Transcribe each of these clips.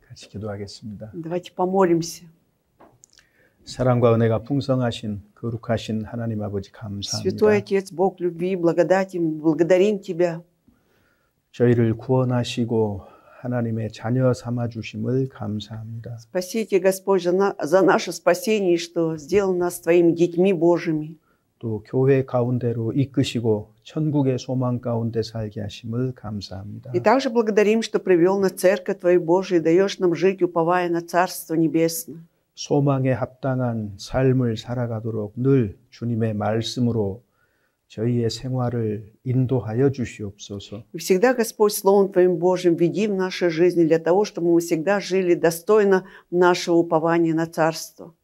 같이 기도하겠습니다. Давайте помолимся. 사랑과 은혜가 풍성하신 거룩하신 하나님 아버지 Святой 감사합니다. Отец, Бог любви, благодати, мы благодарим Тебя. 저희를 구원하시고 하나님의 자녀 삼아 주심을 감사합니다. Спасите, Господь, за наше спасение, что сделал нас Твоими детьми Божьими. 또 교회 가운데로 이끄시고 천국의 소망 가운데 살게 하심을 감사합니다. И также благодарим, что привел на церковь Твою Божию и даешь нам жить, уповая на Царство Небесное. 소망에 합당한 삶을 살아가도록 늘 주님의 말씀으로 저희의 생활을 인도하여 주시옵소서. И всегда, Господь, Словом Твоим Божьим веди в нашей жизни для того, чтобы мы всегда жили достойно нашего упования на Царство.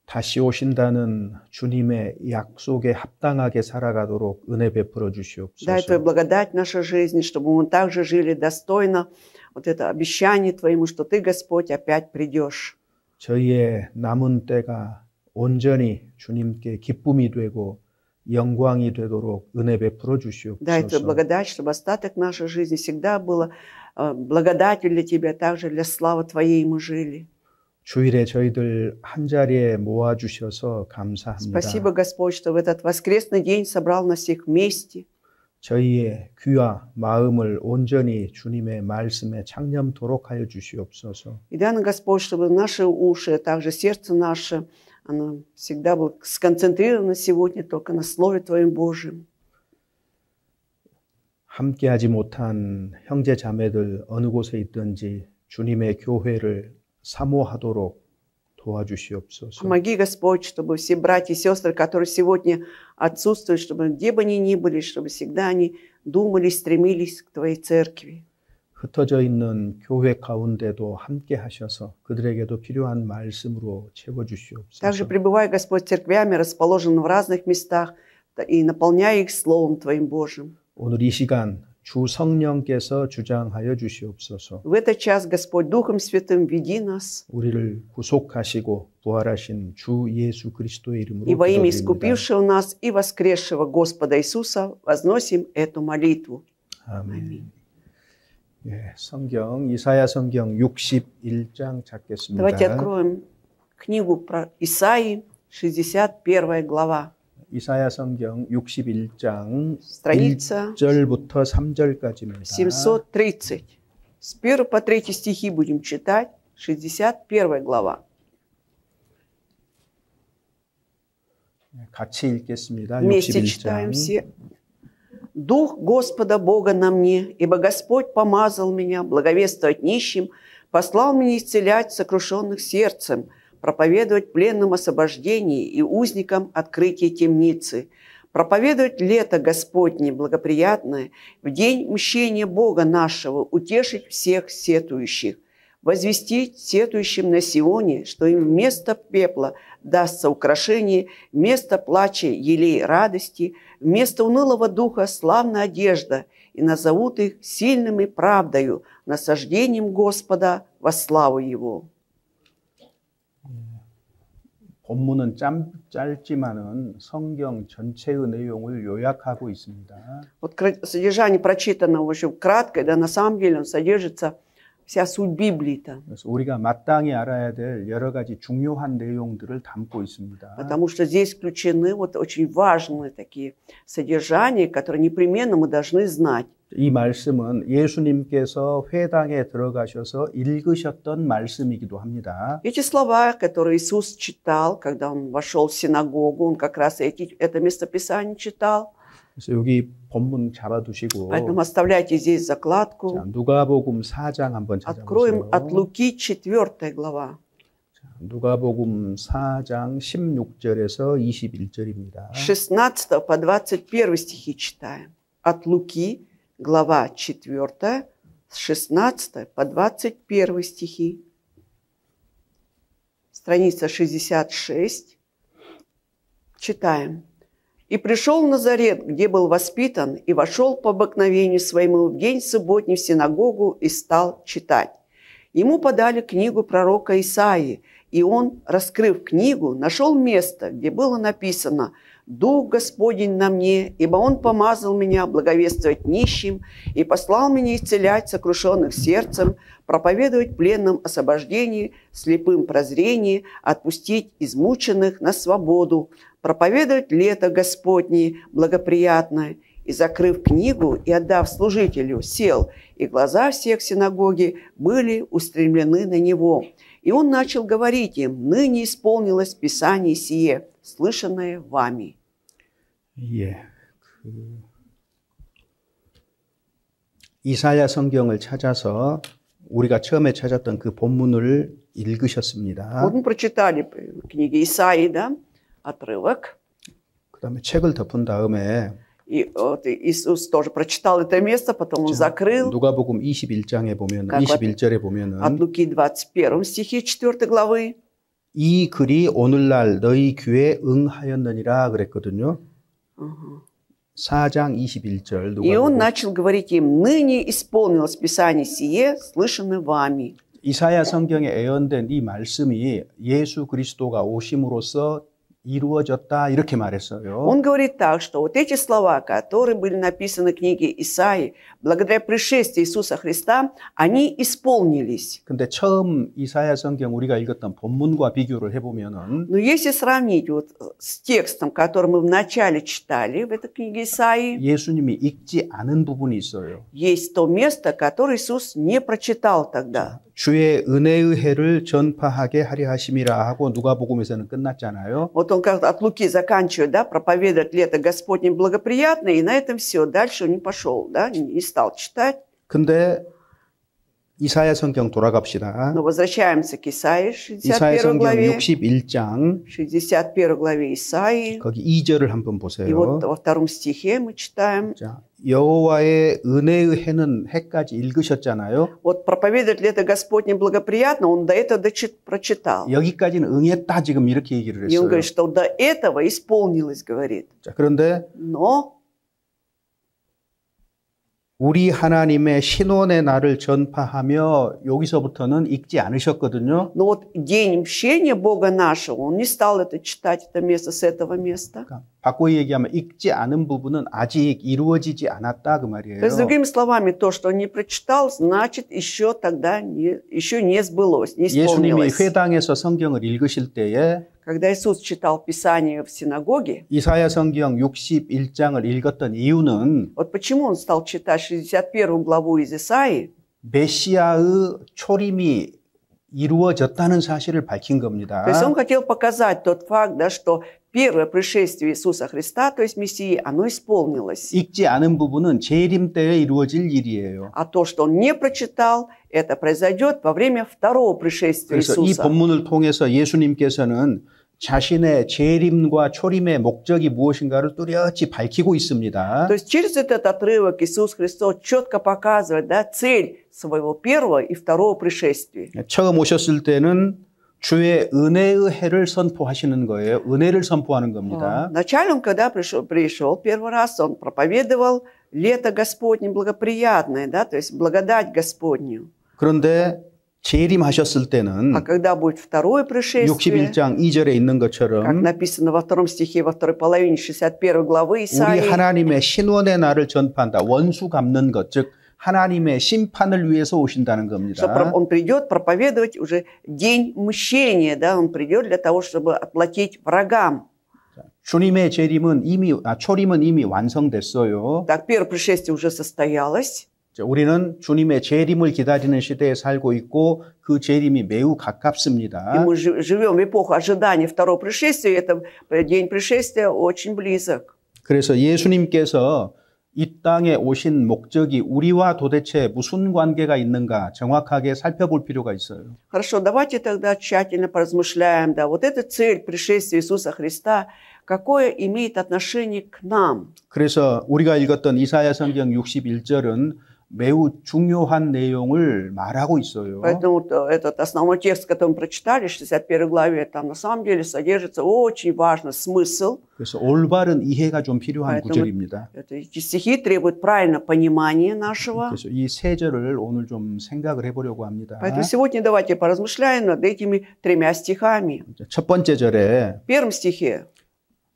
다시 오신다는 주님의 약속에 합당하게 살아가도록 은혜 베풀어 Дай Твою 주시옵소서. благодать в нашей жизни, чтобы мы также жили достойно вот это обещание Твоему, что Ты, Господь, опять придешь. 저희의 남은 때가 온전히 주님께 기쁨이 되고 영광이 되도록 은혜 베풀어 Дай Твою 주시옵소서. благодать, чтобы остаток нашей жизни всегда было благодатью для Тебя, также для славы Твоей мы жили. 주일에 저희들 한 자리에 모아 주셔서 감사합니다. Спасибо, Господь, что в этот воскресный день собрал нас всех вместе. 저희의 귀와 마음을 온전히 주님의 말씀에 창념토록 하여 주시옵소서. И дай нам, Господь, чтобы наши уши, а также сердце наше, оно всегда было сконцентрировано сегодня только на Слове Твоем Божьем. 함께하지 못한 형제 자매들 어느 곳에 있든지 주님의 교회를 사모하도록 도와주시옵소서. Помоги, Господь, чтобы все братья и сестры, которые сегодня отсутствуют, чтобы где бы они ни были, чтобы всегда они думали, стремились к Твоей церкви. 흩어져 있는 교회 가운데도 함께 하셔서 그들에게도 필요한 말씀으로 채워 Также 주시옵소서. пребывай, Господь, церквями, расположенными в разных местах, и наполняй их Словом Твоим Божьим. 오늘 이 시간 주 성령께서 주장하여 주시옵소서. В этот час, Господь, Духом Святым веди нас, 우리를 구속하시고 부활하신 주 예수 그리스도의 이름으로 и во имя 기도드립니다. искупившего нас и воскресшего Господа Иисуса возносим эту молитву. 아멘. 예, 성경 이사야 성경 61장 Давайте 찾겠습니다. откроем книгу про Исаии, 61 глава. 이사야 성경 61장 Страница 1절부터 3절까지입니다. 730. С 1 по 3 стихи будем читать, 61 глава. 같이 읽겠습니다. Вместе 61장. читаем все. «Дух Господа Бога на мне, ибо Господь помазал меня благовествовать нищим, послал меня исцелять сокрушенных сердцем, проповедовать пленным освобождение и узникам открытие темницы, проповедовать лето Господне благоприятное, в день мщения Бога нашего утешить всех сетующих, возвестить сетующим на Сионе, что им вместо пепла дастся украшение, вместо плача елей радости, вместо унылого духа славная одежда, и назовут их сильными правдою, насаждением Господа во славу Его». 본문은 짧지만은 성경 전체의 내용을 요약하고 있습니다. Вот содержание прочитано очень краткое, да, на самом деле он содержится вся суть Библии-то. 그래서 우리가 마땅히 알아야 될 여러 가지 중요한 내용들을 담고 있습니다. Потому что здесь включены вот очень важные такие содержания, которые непременно мы должны знать. 이 말씀은 예수님께서 회당에 들어가셔서 읽으셨던 말씀이기도 합니다. Эти слова, которые Иисус читал, когда Он вошел в синагогу, Он как раз это местописание читал. 그래서 여기 본문 잡아두시고 Поэтому оставляйте здесь закладку. 자, 누가복음 4장 한번 Откроем 찾아보세요. от Луки 4 глава. 누가복음 4장 16절에서 21절입니다. 16 по 21 стихи читаем. От Луки, глава 4, с 16 по 21 стихи. Страница 66. Читаем. «И пришел в Назарет, где был воспитан, и вошел по обыкновению своему в день субботний в синагогу и стал читать. Ему подали книгу пророка Исаии, и он, раскрыв книгу, нашел место, где было написано: Дух Господень на мне, ибо Он помазал меня благовествовать нищим и послал меня исцелять сокрушенных сердцем, проповедовать пленным освобождение, слепым прозрение, отпустить измученных на свободу, проповедовать лето Господне благоприятное. И, закрыв книгу и отдав служителю, сел, и глаза всех в синагоге были устремлены на него. И он начал говорить им: ныне исполнилось Писание сие, слышанное вами. 예, 이사야 성경을 찾아서 우리가 처음에 찾았던 그 본문을 읽으셨습니다. Вот мы прочитали книги Исаии, да, отрывок. 그다음에 책을 덮은 다음에 И вот Иисус тоже прочитал это место, потом он закрыл. 누가복음 21장에 보면 21절에 보면은 От Луки 21 стихе 4 главы. 이 글이 오늘날 너희 귀에 응하였느니라 그랬거든요. 4장 21절 И он 누가복음. начал говорить им: ныне исполнилось Писание сие, слышанное вами. 이사야 성경에 예언된 이 말씀이 예수 그리스도가 오심으로써 이루어졌다 이렇게 말했어요. Он говорит так, что вот эти слова, которые были написаны в книге Исаии, благодаря пришествию Иисуса Христа, они исполнились. 근데 처음 이사야 성경 우리가 읽었던 본문과 비교를 해보면은 Но если сравнить вот с текстом, который мы вначале читали в этой книге Исаии, 예수님이 읽지 않은 부분이 있어요. есть то место, которое Иисус не прочитал тогда. 주의 은혜의 해를 전파하게 하려 하심이라 하고 누가복음에서는 끝났잖아요. Вот он как от Луки заканчивает, да, проповедовать лето Господне благоприятное, и на этом все. Дальше он не пошел, да, не стал читать. 근데 이사야 성경 돌아갑시다. Но возвращаемся к Исаии, 이사야 61 성경 главе. 61장 61 главе Исаии. 거기 2절을 한번 И 보세요. вот во втором стихе мы читаем. 자, 여호와의 은혜의 해는 해까지 읽으셨잖아요. Вот проповедовать лето Господне благоприятно, он до этого прочитал. 여기까지는 응했다 지금 이렇게 얘기를 И он 했어요. говорит, что до этого исполнилось, говорит. 자, 그런데 Но 우리 하나님의 신원의 날을 전파하며 여기서부터는 읽지 않으셨거든요. Но вот день мщения Бога нашего, он не стал это читать, это место с этого места. 그러니까 바꿔 얘기하면 읽지 않은 부분은 아직 이루어지지 않았다 그 То 말이에요. есть, другими словами, то, что он не прочитал, значит, еще тогда еще не сбылось, не 예수님이 исполнилось. 회당에서 성경을 읽으실 때에 Когда Иисус читал Писание в синагоге, 이사야 성경 61장을 읽었던 이유는 вот почему он стал читать 61 главу из Исаии, 메시아의 초림이 이루어졌다는 사실을 밝힌 겁니다. то есть он хотел показать тот факт, да, что первое пришествие Иисуса Христа, то есть Мессии, оно исполнилось. 읽지 않은 부분은 재림 때에 이루어질 일이에요. А то, что он не прочитал, это произойдет во время второго пришествия 그래서 이 Иисуса. 본문을 통해서 예수님께서는 자신의 재림과 초림의 목적이 무엇인가를 뚜렷이 밝히고 있습니다. То есть через этот отрывок Иисус Христос четко показывает, да, цель своего первого и второго пришествия. 처음 오셨을 때는 주의 은혜의 해를 선포하시는 거예요. 은혜를 선포하는 겁니다. Вначале он, когда пришел первый раз, он проповедовал лето Господне благоприятное, да, то есть благодать Господню. 그런데 재림하셨을 때는 А когда будет второе пришествие, 61장 2절에 있는 как 것처럼 написано во втором стихе, во второй половине 61 главы 우리 Исаии, 하나님의 신원의 날을 전파한다. 원수 갚는 것, 즉 하나님의 심판을 위해서 오신다는 что 겁니다. он придет проповедовать уже день мщения, да, он придет для того, чтобы отплатить врагам. 주님의 초림은 이미 완성됐어요. Так, первое пришествие уже состоялось. 우리는 주님의 재림을 기다리는 시대에 살고 있고 그 재림이 매우 И 가깝습니다. мы живем в эпоху ожидания второго пришествия, и этот день пришествия очень близок. 그래서 예수님께서 이 땅에 오신 목적이 우리와 도대체 무슨 관계가 있는가 정확하게 살펴볼 필요가 있어요. Хорошо, давайте тогда тщательно поразмышляем, да, вот эта цель пришествия Иисуса Христа, какое имеет отношение к нам? 그래서 우리가 읽었던 이사야 성경 61절은 매우 중요한 내용을 말하고 있어요. Поэтому этот основной текст, который мы прочитали, 61 главе, там на самом деле содержится очень важный смысл. 그래서 올바른 이해가 좀 필요한 поэтому 구절입니다. эти стихи требуют правильного понимания нашего. 그래서 이 세 절을 오늘 좀 생각을 해보려고 합니다. Поэтому сегодня давайте поразмышляем над этими тремя стихами. 첫 번째 절에 В первом стихе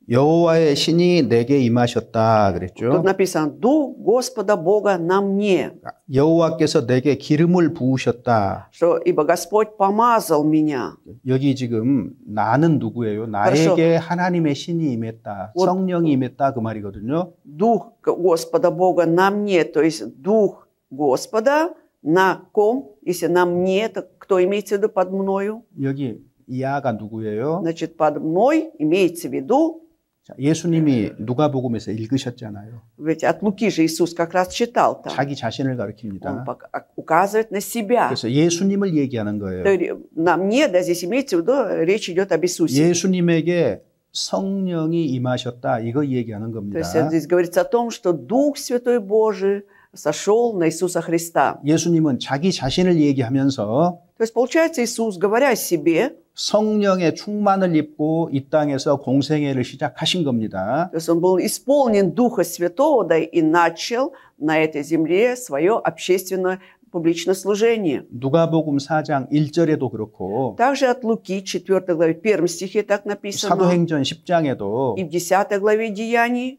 여호와의 신이 내게 임하셨다 Тут 그랬죠. написано, Дух Господа Бога на мне, 여호와께서 내게 기름을 부으셨다. что ибо Господь помазал меня. 여기 지금 나는 누구예요? 나에게 하나님의 신이 임했다. 성령이 임했다 그 말이거든요. Дух Господа Бога на мне, то есть Дух Господа на ком? Если на мне, то кто имеется в виду под мною? 여기 이하가 누구예요? Значит, под мной имеется в виду, 자, 예수님이 누가복음에서 읽으셨잖아요. ведь от Луки же Иисус как раз читал там. 자기 자신을 Он 가리킵니다. указывает на себя. 그래서 예수님을 얘기하는 거예요. На мне, да, здесь имеется в виду, речь идет об Иисусе. 예수님에게 성령이 임하셨다. 이거 얘기하는 То есть 겁니다. здесь говорится о том, что Дух Святой Божий сошел на Иисуса Христа. 예수님은 자기 자신을 얘기하면서 То есть, получается, Иисус, говоря о себе, 성령의 충만을 입고 이 땅에서 공생애를 시작하신 겁니다. то есть он был исполнен Духа Святого, да и начал на этой земле свое общественное публичное служение. 누가복음 4장 1절에도 그렇고 Также от Луки, 4 главе, 1 стихе так написано, 사도행전 10장에도 и в 10 главе Деяний,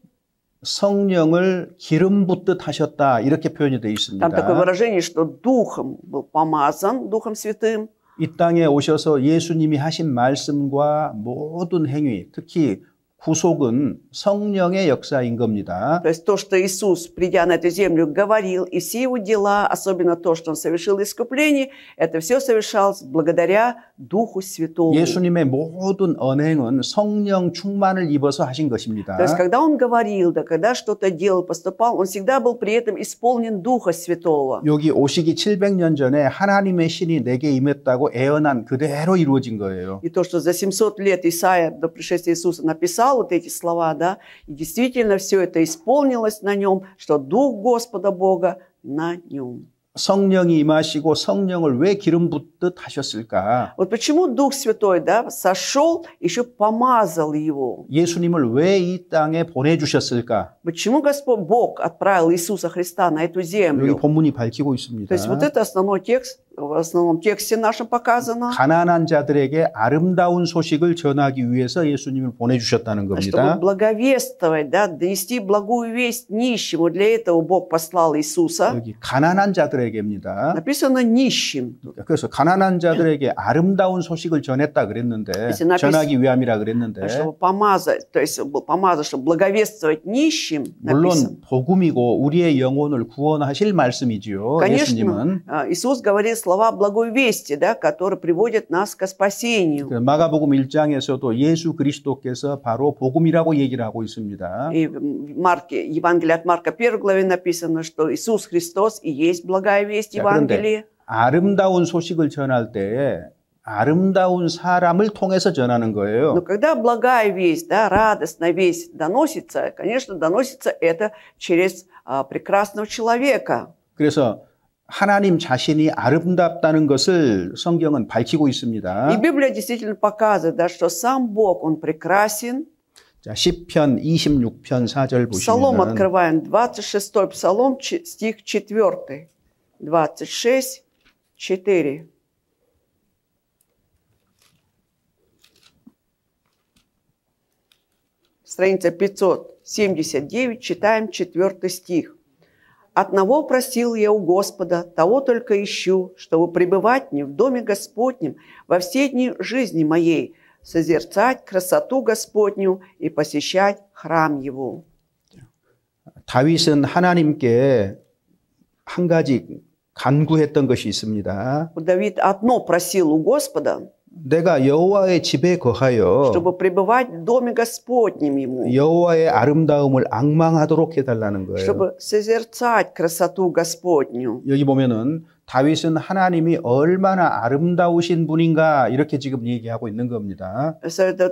성령을 기름 붓듯 하셨다 이렇게 표현이 되어 там такое 있습니다. выражение, что Духом был помазан, Духом Святым, 이 땅에 오셔서 예수님이 하신 말씀과 모든 행위, 특히 구속은 성령의 역사인 겁니다. То есть то, что Иисус, придя на эту землю, говорил, и все его дела, особенно то, что он совершил искупление, это все совершалось благодаря Духу Святому. 예수님의 모든 언행은 성령 충만을 입어서 하신 것입니다. То есть когда он говорил, да, когда что-то делал, поступал, он всегда был при этом исполнен Духа Святого. 여기 오시기 700년 전에 하나님의 신이 내게 임했다고 애언한 그대로 이루어진 거예요. И то, что за 700 лет Исаия до пришествия Иисуса написал вот эти слова, да, и действительно все это исполнилось на нем, что Дух Господа Бога на нем. 성령이 임하시고 성령을 왜 기름 붓듯 하셨을까? Вот почему Дух Святой, да, сошел, еще помазал его. 예수님을 왜 이 땅에 보내주셨을까? Почему Господь Бог отправил Иисуса Христа на эту 여기 землю? 본문이 밝히고 있습니다. То есть вот это основной текст, в основном тексте нашем показано, 가난한 자들에게 아름다운 소식을 전하기 위해서 예수님을 보내주셨다는 чтобы 겁니다. благовествовать, да, донести благую весть нищему. Для этого Бог послал Иисуса. 여기 가난한 자들에게입니다. Написано нищим. 그래서 가난한 자들에게 아름다운 소식을 전했다 그랬는데 Если написано- 전하기 위함이라 그랬는데 Чтобы помазать, то есть был помазан, чтобы благовествовать нищим, написано. 물론 복음이고 우리의 영혼을 구원하실 말씀이지요. 예수님은. Конечно, Иисус говорит слова благой вести, да, которые приводят нас к спасению. 그 마가복음 1장에서도 예수 그리스도께서 바로 복음이라고 얘기를 하고 있습니다. И в Марке, Евангелие от Марка 1 главе написано, что Иисус Христос и есть благая весть 자, 그런데 Евангелия. 아름다운 소식을 전할 때 아름다운 사람을 통해서 전하는 Но 거예요. когда благая весть, да, радостная весть доносится, конечно, доносится это через прекрасного человека. 그래서 하나님 자신이 아름답다는 것을 성경은 밝히고 И 있습니다. Библия действительно показывает, да, что сам Бог, Он прекрасен. 자, 시편 26편 4절 Псалом 보시면 открываем, 26-й Псалом, стих 4. 26, 4. Страница 579, читаем 4 стих. «Одного просил я у Господа, того только ищу, чтобы пребывать не в доме Господнем во все дни жизни моей, созерцать красоту Господню и посещать храм Его». 다윗은 하나님께 한 가지 간구했던 것이 있습니다. Давид одно просил у Господа, 내가 여호와의 집에 거하여 чтобы пребывать в доме Господнем ему, 여호와의 아름다움을 앙망하도록 해달라는 거예요. чтобы созерцать красоту Господню. 여기 보면은 다윗은 하나님이 얼마나 아름다우신 분인가 이렇게 지금 얘기하고 있는 겁니다.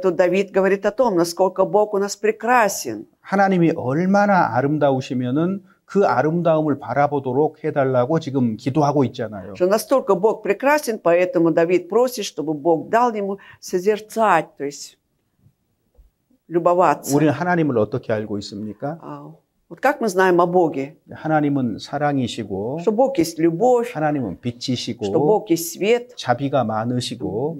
Тут Давид говорит о том, насколько Бог у нас прекрасен. 하나님이 얼마나 아름다우시면은 그 아름다움을 바라보도록 해달라고 지금 기도하고 있잖아요. Что настолько Бог прекрасен, поэтому Давид просит, чтобы Бог дал ему созерцать, то есть любоваться. 우리는 하나님을 어떻게 알고 있습니까? Вот как мы знаем о Боге? 하나님은 사랑이시고 Что Бог есть любовь, 하나님은 что 빛이시고 Бог есть свет, 자비가 많으시고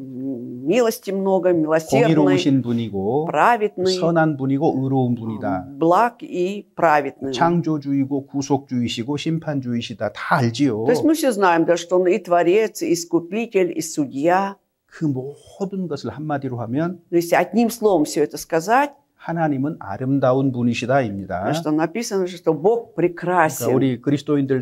милости много, милосердный, 공의로우신 분이고 праведный, 선한 분이고 의로운 분이다. благ и праведный. 창조주이고 구속주이시고 심판주이시다. 다 알지요. То есть мы все знаем, да, что Он и Творец, и Искупитель, и Судья. 그 모든 것을 한마디로 하면 Но если одним словом все это сказать, 하나님은 아름다운 분이시다입니다. что написано, что Бог прекрасен. 그러니까 우리 그리스도인들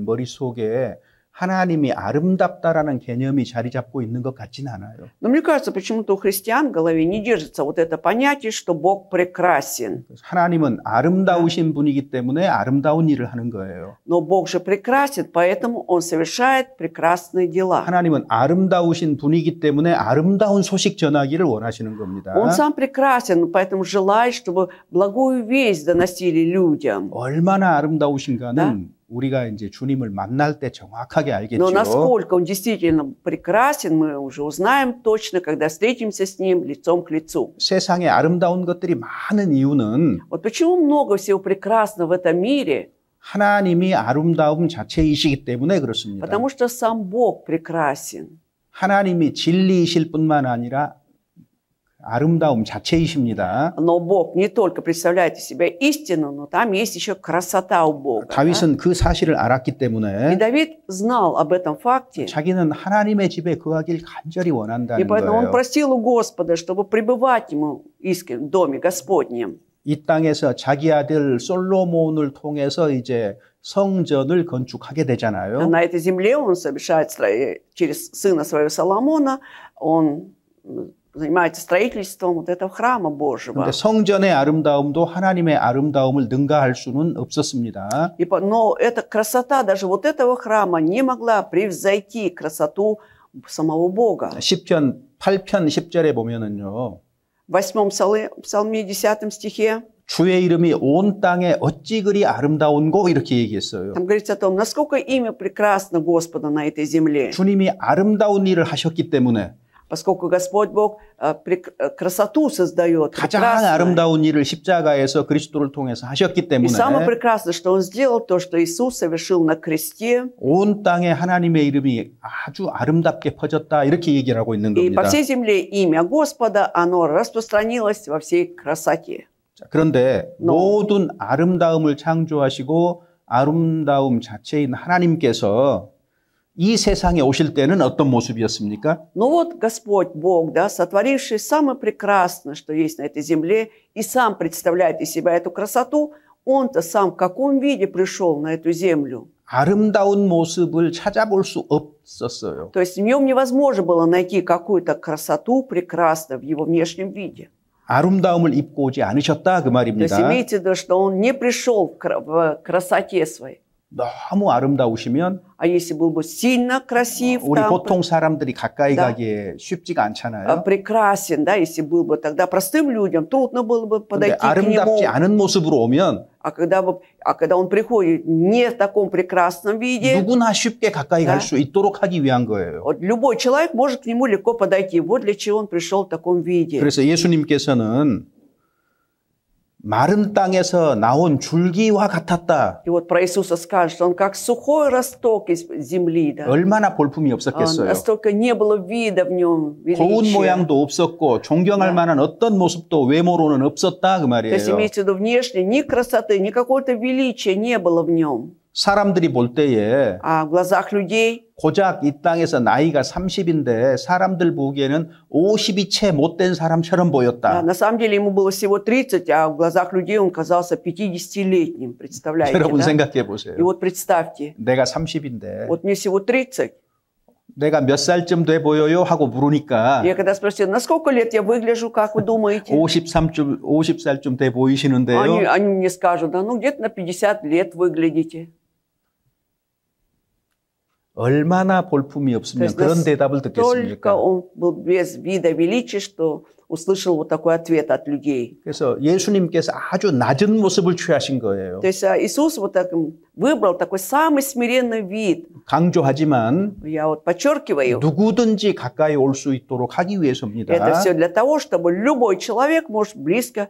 머릿속에 하나님이 아름답다라는 개념이 자리 잡고 있는 것 같지는 않아요. Но мне кажется, почему-то у христиан в голове не держится вот это понятие, что Бог прекрасен. 하나님은 아름다우신 분이기 때문에 아름다운 일을 하는 거예요. Но Бог же прекрасен, поэтому Он совершает прекрасные дела. 하나님은 아름다우신 분이기 때문에 아름다운 소식 전하기를 원하시는 겁니다. Он сам прекрасен, поэтому желает, чтобы благую весть доносили людям. 얼마나 아름다우신가는 우리가 이제 주님을 만날 때 정확하게 알겠죠. Но насколько Он действительно прекрасен, мы уже узнаем точно, когда встретимся с Ним лицом к лицу. 세상에 아름다운 것들이 많은 이유는 Вот почему много всего прекрасного в этом мире? 하나님이 아름다움 자체이시기 때문에 그렇습니다. Потому что сам Бог прекрасен. 하나님이 진리이실 뿐만 아니라 아름다움 자체이십니다. Но Бог не только представляет из себя истину, но там есть еще красота у Бога. 다윗은 그 사실을 알았기 И 때문에 Давид знал об этом факте. 자기는 하나님의 집에 거하길 간절히 И 원한다는 поэтому он 거예요. просил у Господа, чтобы пребывать ему в доме Господнем. 이 땅에서 자기 아들 솔로몬을 통해서 이제 성전을 건축하게 되잖아요. На этой земле он совершает через сына своего Соломона, он занимается строительством вот этого храма Божьего. 그런데 성전의 아름다움도 하나님의 아름다움을 능가할 수는 없었습니다. Но эта красота даже вот этого храма не могла превзойти красоту самого Бога. 시편 8편 10절에 보면은요. В 8 псалме 10 стихе 주의 이름이 온 땅에 어찌 그리 아름다운고 이렇게 얘기했어요. там говорится о том, насколько имя прекрасно Господа на этой земле. 주님이 아름다운 일을 하셨기 때문에 Поскольку Господь Бог красоту создает, 가장 아름다운 일을 십자가에서 그리스도를 통해서 하셨기 и 때문에 самое прекрасное, что Он сделал, то, что Иисус совершил на кресте, 온 땅에 하나님의 이름이 아주 아름답게 퍼졌다 이렇게 얘기를 하고 있는 и по 겁니다. всей земле имя Господа, оно распространилось во всей красоте. 자, 그런데 모든 아름다움을 창조하시고 아름다움 자체인 하나님께서 이 세상에 오실 때는 어떤 모습이었습니까? Но вот Господь Бог, да, сотворивший самое прекрасное, что есть на этой земле, и сам представляет из себя эту красоту, Он-то сам в каком виде пришел на эту землю? 아름다운 모습을 찾아볼 수 없었어요. То есть в нем невозможно было найти какую-то красоту прекрасную в его внешнем виде. 아름다움을 입고 오지 않으셨다 그 То есть 말입니다. имейте в виду, что Он не пришел в красоте своей. 너무 아름다우시면 А если был бы сильно красив, 우리 там, 보통 사람들이 가까이 Да. 가기에 쉽지가 않잖아요. прекрасен, да, если был бы тогда простым людям, трудно было бы 근데 подойти к 아름답지 нему. 않은 모습으로 오면 А когда он приходит не в таком прекрасном виде, 누구나 쉽게 가까이 Да. 갈 수 있도록 하기 위한 거예요. вот любой человек может к нему легко подойти. Вот для чего он пришел в таком виде. 그래서 예수님께서는 마른 땅에서 나온 줄기와 같았다. И вот про Иисуса скажет, что он как сухой росток из земли, да. 얼마나 볼품이 없었겠어요. Настолько не было вида в нем, 고운 величия. 모양도 없었고 존경할 Да. 만한 어떤 모습도 외모로는 없었다 그 То есть 말이에요. имеется в виду внешне ни красоты, ни какого-то величия не было в нем. 사람들이 볼 때에 А в глазах людей, 고작 이 땅에서 나이가 30인데 사람들 보기에는 50이 채 못된 사람처럼 да, 보였다. на самом деле ему было всего 30, а в глазах людей он казался 50-летним, представляете, 여러분 да? 생각해 보세요. И вот представьте, 내가 30인데 вот мне всего 30. 내가 몇 살쯤 돼 보여요? 하고 물으니까 Я когда спросил, на сколько лет я выгляжу, как вы думаете? 50살쯤 돼 보이시는데요. Они мне скажут, да, ну где-то на 50 лет выглядите. 얼마나 볼품이 То 없으면 есть 그런 대답을 настолько 듣겠습니까? он был без вида величия, что услышал вот такой ответ от людей. 그래서 예수님께서 아주 낮은 모습을 취하신 거예요. То есть Иисус вот так выбрал такой самый смиренный вид. 강조하지만 Я вот подчеркиваю, 누구든지 가까이 올 수 있도록 하기 это 위해서입니다. все для того, чтобы любой человек может близко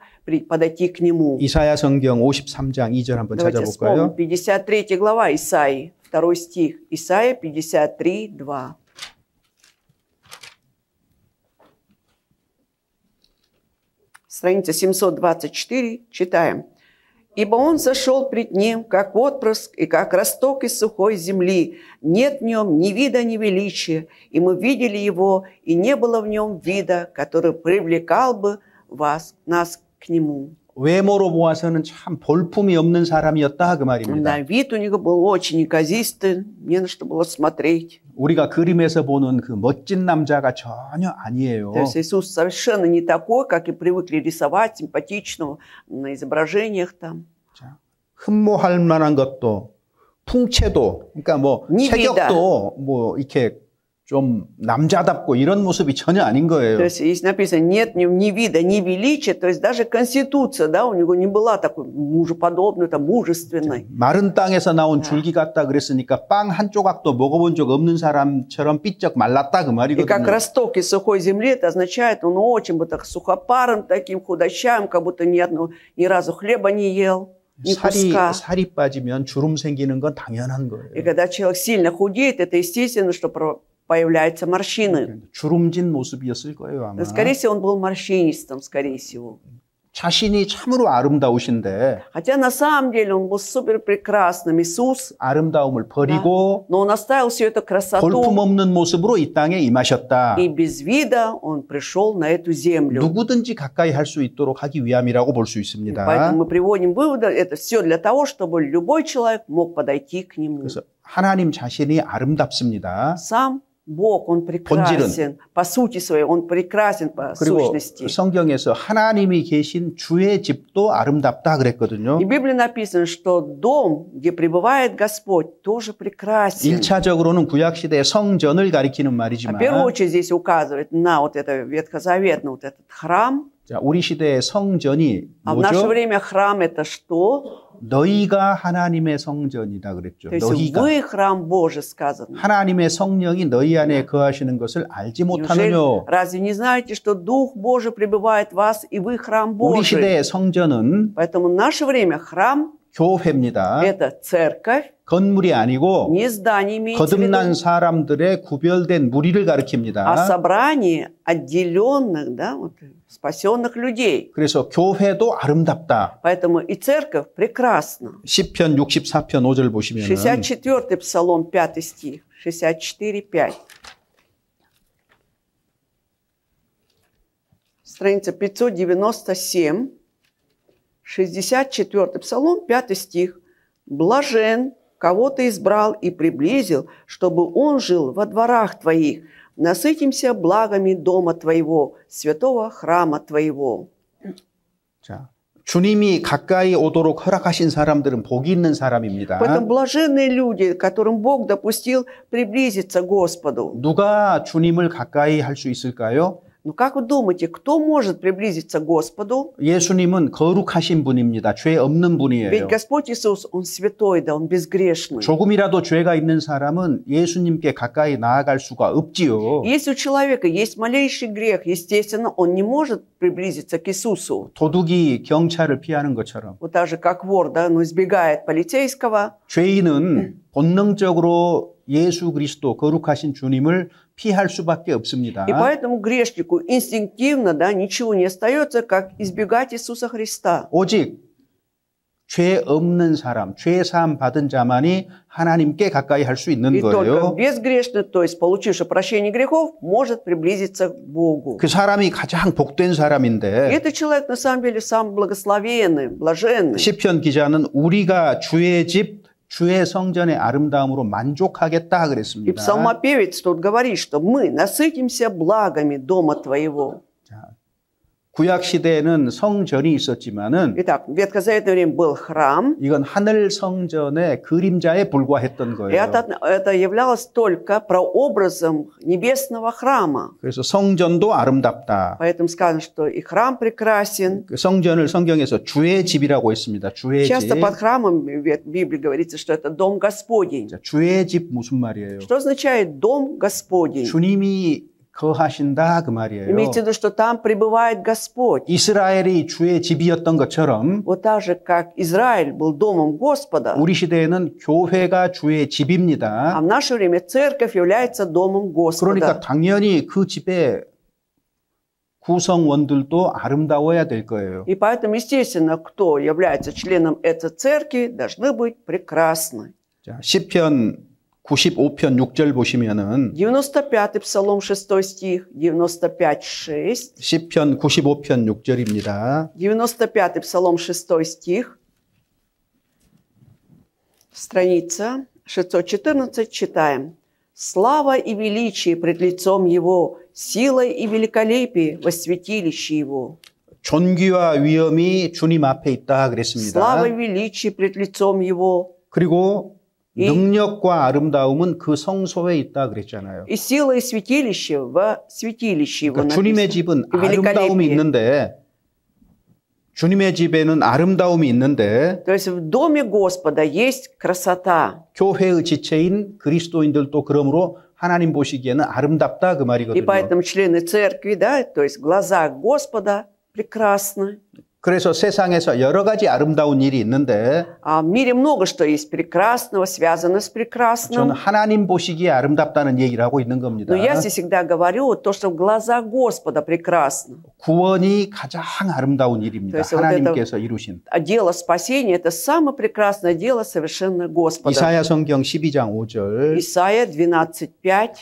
подойти к нему. 이사야 성경 53장 2절 한번 Давайте вспомним, 찾아볼까요? 53 глава Исаии, 2 стих. Исаия 53, 2. Страница 724, читаем. «Ибо он зашел пред ним, как отпрыск и как росток из сухой земли. Нет в нем ни вида, ни величия. И мы видели его, и не было в нем вида, который привлекал бы нас к нему». 외모로 보아서는 참 볼품이 없는 사람이었다 그 말입니다. Да, вид у него был очень неказистый, не на что было смотреть. 우리가 그림에서 보는 그 멋진 남자가 전혀 아니에요. То есть Иисус совершенно не такой, как и привыкли рисовать, симпатичного на изображениях там. 자, 흠모할 만한 것도 풍채도 그러니까 뭐 체격도 뭐 이렇게 좀 남자답고 이런 모습이 전혀 아닌 거예요. То есть здесь написано, нет ни вида, ни величия, то есть даже конституция, да, у него не была такой мужеподобной, там, мужественной. 마른 땅에서 나온 줄기 같다 그랬으니까 빵 한 조각도 먹어본 적 없는 사람처럼 삐쩍 말랐다 그 И 말이거든요. как росток из сухой земли, это означает, он очень был так сухопарым, таким худощавым, как будто ни разу хлеба не ел. 살이 빠지면 주름 생기는 건 당연한 거예요. И когда человек сильно худеет, это естественно, что появляются морщины. 주름진 모습이었을 거예요, 아마. Скорее всего, он был морщинистым, скорее всего. 자신이 참으로 아름다우신데 Хотя на самом деле он был супер прекрасным, Иисус. 아름다움을 버리고 Но он оставил всю эту красоту. 볼품없는 모습으로 이 땅에 임하셨다. И без вида он пришел на эту землю. 누구든지 가까이 할 수 있도록 하기 위함이라고 볼 수 있습니다. Поэтому мы приводим выводы, это все для того, чтобы любой человек мог подойти к нему. 그래서 하나님 자신이 아름답습니다. Сам Бог, Он прекрасен. По сути своей, Он прекрасен по 그리고 сущности. 성경에서 하나님이 계신 주의 집도 아름답다 그랬거든요. И в Библии написано, что дом, где пребывает Господь, тоже прекрасен. 1차적으로는 구약시대의 성전을 가리키는 В 말이지만 первую очередь здесь указывает на вот это ветхозаветный вот этот храм. 자, 우리 시대의 성전이 А в наше 뭐죠? время храм это что? 너희가 하나님의 성전이다 그랬죠. То есть 너희가. вы храм Божий сказано. 하나님의 성령이 너희 안에 거하시는 것을 알지 Неужели, 못하느뇨. разве не знаете, что Дух Божий пребывает в вас, и вы храм 우리 Божий? 시대의 성전은 Поэтому в наше время храм 교회입니다. это церковь, 건물이 아니고 не здание имеется в виду, 거듭난 사람들의 구별된 무리를 а 가리킵니다. собрание отделенных, да, вот, спасенных людей. 그래서 교회도 아름답다. Поэтому и церковь прекрасна. 시편 64편 5절 보시면 64-й Псалом, 5 стих. 64-5. Страница 597. 64-й Псалом, 5 стих. «Блажен, кого ты избрал и приблизил, чтобы он жил во дворах твоих. Насытимся благами дома твоего, святого храма твоего». 자, 주님이 가까이 오도록 허락하신 사람들은 복이 있는 사람입니다. Поэтому блаженные люди, которым Бог допустил приблизиться к Господу. 누가 주님을 가까이 할 수 있을까요? Ну как вы думаете, кто может приблизиться к Господу? 예수님은 거룩하신 분입니다. 죄 없는 분이에요. Ведь Господь Иисус, Он святой, да, Он безгрешный. 조금이라도 죄가 있는 사람은 예수님께 가까이 나아갈 수가 없지요. Если у человека есть малейший грех, естественно, он не может приблизиться к Иисусу. 도둑이 경찰을 피하는 것처럼 Вот так же, как вор, да, но избегает полицейского. 죄인은 본능적으로 예수 그리스도 거룩하신 주님을 피할 수밖에 없습니다. И поэтому грешнику инстинктивно, да, ничего не остается, как избегать Иисуса Христа. 오직 죄 없는 사람, 죄 사함 받은 자만이 하나님께 가까이 할 수 있는 И только 거예요. безгрешный, то есть получивший прощение грехов, может приблизиться к Богу. 그 사람이 가장 복된 И 사람인데 этот человек на самом деле самый благословенный, блаженный. 시편 기자는 우리가 주의 집, 주의 성전의 아름다움으로 만족하겠다 И 그랬습니다. псалмопевец тут говорит, что мы насытимся благами дома твоего. 자, 구약 시대에는 성전이 있었지만은 Итак, в ветхозаветное время был храм, 이건 하늘 성전의 그림자에 불과했던 и 거예요. это являлось только прообразом небесного храма. 그래서 성전도 아름답다. Поэтому сказано, что и храм прекрасен. 그 성전을 성경에서 주의 집이라고 했습니다. 주의 집. Часто под храмом в Библии говорится, что это дом Господень. 자, 주의 집 무슨 말이에요? Что означает дом Господень? 주님이 거하신다 그 말이에요. Имеется в виду, что там пребывает Господь. 이스라엘이 주의 집이었던 것처럼 Вот так же, как Израиль был домом Господа, 우리 시대에는 교회가 주의 а 집입니다. в наше время церковь является домом 그러니까 Господа. 당연히 그 집에 구성원들도 아름다워야 될 거예요. И поэтому, естественно, кто является членом этой церкви, должны быть прекрасны. 자, 시편 95편 6절 보시면은 95-й Псалом 6 стих, 95-6. 시편 95편 6절입니다. 95-й Псалом 6 стих. Страница 614 читаем. «Слава и величие пред лицом Его, сила и великолепие во святилище Его». 존귀와 위엄이 주님 앞에 있다 그랬습니다. Слава и величие пред лицом Его. 그리고 능력과 아름다움은 그 성소에 있다 그랬잖아요. И сила и святилище во святилище Его. 그러니까 주님의 집은 아름다움이 있는데 주님의 집에는 아름다움이 있는데 То есть в доме Господа есть красота. 교회의 지체인 그리스도인들도 그러므로 하나님 보시기에는 아름답다 그 И 말이거든요. поэтому члены церкви, да, то есть в глазах Господа прекрасны. 그래서 세상에서 여러 가지 아름다운 일이 있는데 А в мире много что есть прекрасного, связано с 저는 прекрасным. 하나님 보시기에 아름답다는 얘기를 하고 있는 겁니다. Но я здесь всегда говорю то, что в глазах Господа прекрасно. 구원이 가장 아름다운 일입니다. 그래서 하나님께서 이루신. А дело спасения – это самое прекрасное дело совершенно Господа. 이사야 성경 12장 5절. Исайя 12:5.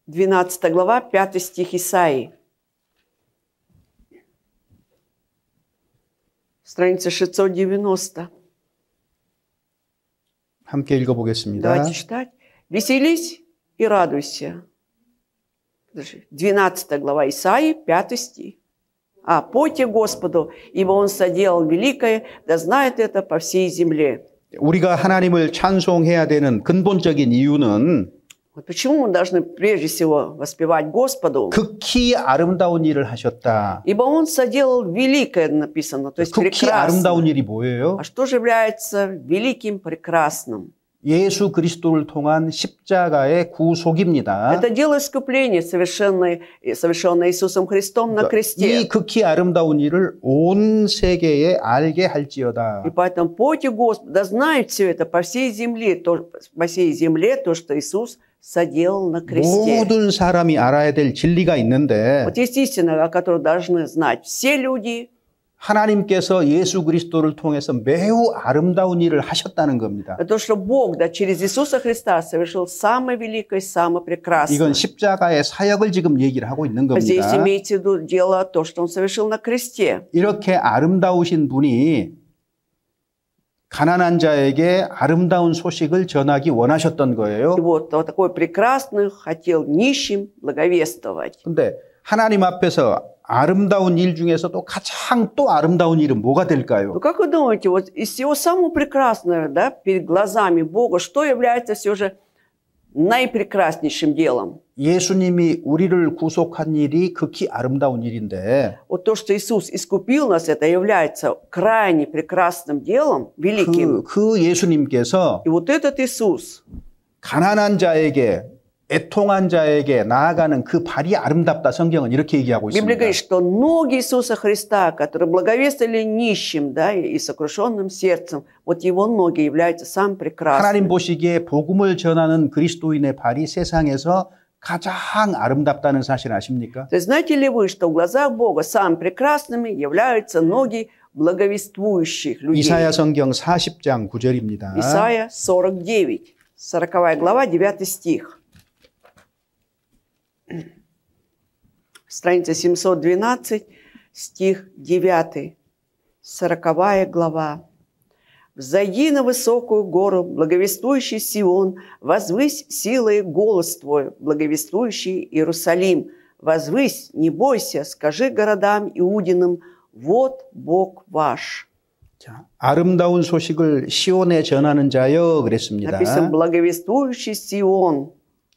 12 глава, 5 стих Исаии. Страница 690. 함께 읽어보겠습니다. Давайте читать. «Веселись и радуйся». 12 глава Исаии, 5 стих. «Пойте Господу, ибо Он соделал великое, да знает это по всей земле». 우리가 하나님을 찬송해야 되는 근본적인 이유는 Вот почему мы должны прежде всего воспевать Господу? 극히 아름다운 일을 하셨다. Ибо Он соделал великое, написано, то есть 극히 아름다운 일이 뭐예요? А что же является великим, прекрасным? 예수 그리스도를 통한 십자가의 구속입니다. Это дело искупления, совершенное Иисусом Христом на кресте. 이 극히 아름다운 일을 온 세계에 알게 할지어다. И поэтому пойте Господу, да знают все это по всей земле, то, что Иисус соделал на кресте. 모든 사람이 알아야 될 진리가 있는데 Вот есть истина, о которой должны знать все люди. 하나님께서 예수 그리스도를 통해서 매우 아름다운 일을 하셨다는 겁니다. То, что Бог, да, через Иисуса Христа совершил самое великое, самое прекрасное. 이건 십자가의 사역을 지금 얘기를 하고 있는 Здесь 겁니다. имеется в виду дело то, что Он совершил на кресте. 이렇게 아름다우신 분이 가난한 자에게 아름다운 소식을 전하기 원하셨던 거예요. И вот такой прекрасный хотел нищим благовествовать. 근데 하나님 앞에서 아름다운 일 중에서도 가장 또 아름다운 일은 뭐가 될까요? Ну, как вы думаете, вот из всего самого прекрасного, да, перед глазами Бога, что является все же наипрекраснейшим делом? 예수님이 우리를 구속한 일이 극히 아름다운 일인데 Вот то, что Иисус искупил нас, это является крайне прекрасным делом, великим. 그 예수님께서 И вот этот Иисус, 가난한 자에게 애통한 자에게 나아가는 그 발이 아름답다. 성경은 이렇게 얘기하고 Библия 있습니다. говорит, что ноги Иисуса Христа, которые благовествовали нищим, да, и сокрушенным сердцем, вот Его ноги являются самым прекрасным. 하나님 보시기에 복음을 전하는 그리스도인의 발이 세상에서 가장 아름답다는 사실 아십니까? То есть знаете ли вы, что в глазах Бога самыми прекрасными являются ноги благовествующих людей? 이사야 성경 40장 9절입니다. Исайя 49, 40 глава, 9 стих. Страница 712, стих 9, 40 глава. «Взойди на высокую гору, благовествующий Сион, возвысь силой голос твой, благовествующий Иерусалим. Возвысь, не бойся, скажи городам Иудиным, вот Бог ваш». 자, 아름다운 소식을 시온에 전하는 자여 그랬습니다. Написано «благовествующий Сион».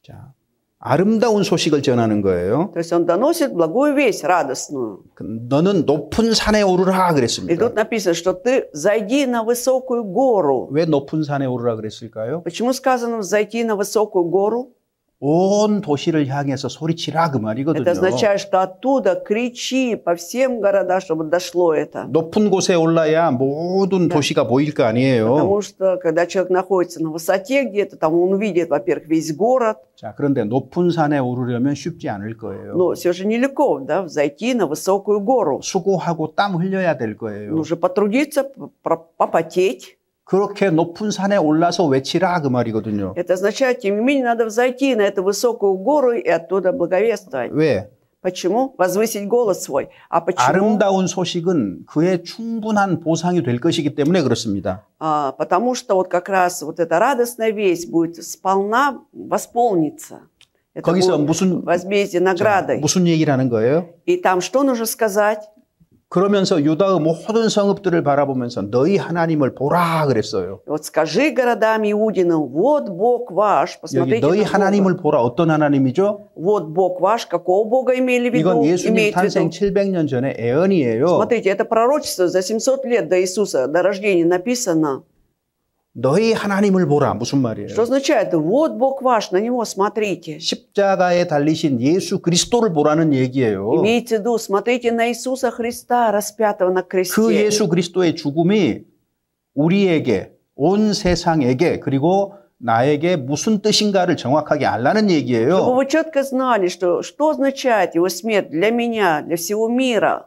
자, 아름다운 소식을 전하는 거예요. То есть он доносит благую весть, радостную. 너는 높은 산에 오르라 И 그랬습니다. тут написано, что ты зайди на высокую гору. 왜 높은 산에 오르라 그랬을까요? Почему сказано зайти на высокую гору? 온 도시를 향해서 소리치라 그 말이거든요. Это означает, что оттуда кричи по всем городам, чтобы дошло это. 높은 곳에 올라야 모든 도시가 보일 거 아니에요. Потому что, когда человек находится на высоте где-то, там он увидит, во-первых, весь город. 자, 그런데 높은 산에 오르려면 쉽지 않을 거예요. Но все же нелегко, да, взойти на высокую гору. 수고하고 땀 흘려야 될 거예요. Нужно потрудиться, попотеть. 그렇게 높은 산에 올라서 외치라 그 말이거든요. Это означает, тем не менее, надо взойти на эту высокую гору и оттуда благовествовать. 왜? Почему? Возвысить голос свой. А почему? 아름다운 소식은 그의 충분한 보상이 될 것이기 때문에 그렇습니다. Потому что вот как раз вот эта радостная весть будет сполна восполниться. Это 거기서 будет возмездие наградой. 무슨 얘기를 하는 거예요? И там что нужно сказать? 그러면서 유다의 모든 성읍들을 바라보면서 너희 하나님을 보라 그랬어요. Вот скажи городам Иудиным, вот Бог ваш. 여기 Посмотрите 너희 на Бога. 하나님을 보라. 어떤 하나님이죠? Вот Бог ваш. Какого Бога имели в виду? 이건 예수님 Имеет в 탄생 виду. 700년 전에 애언이에요. Смотрите, это пророчество за 700 лет до Иисуса, до рождения написано. 너희 하나님을 보라. 무슨 말이에요? Что означает? Вот Бог ваш, на Него смотрите. 십자가에 달리신 예수 그리스도를 보라는 얘기예요. Имейте в виду, смотрите на Иисуса Христа, распятого на 그 кресте. 예수 그리스도의 죽음이 우리에게, 온 세상에게, 그리고 나에게 무슨 뜻인가를 정확하게 알라는 Чтобы 얘기예요. вы четко знали, что означает Его смерть для меня, для всего мира.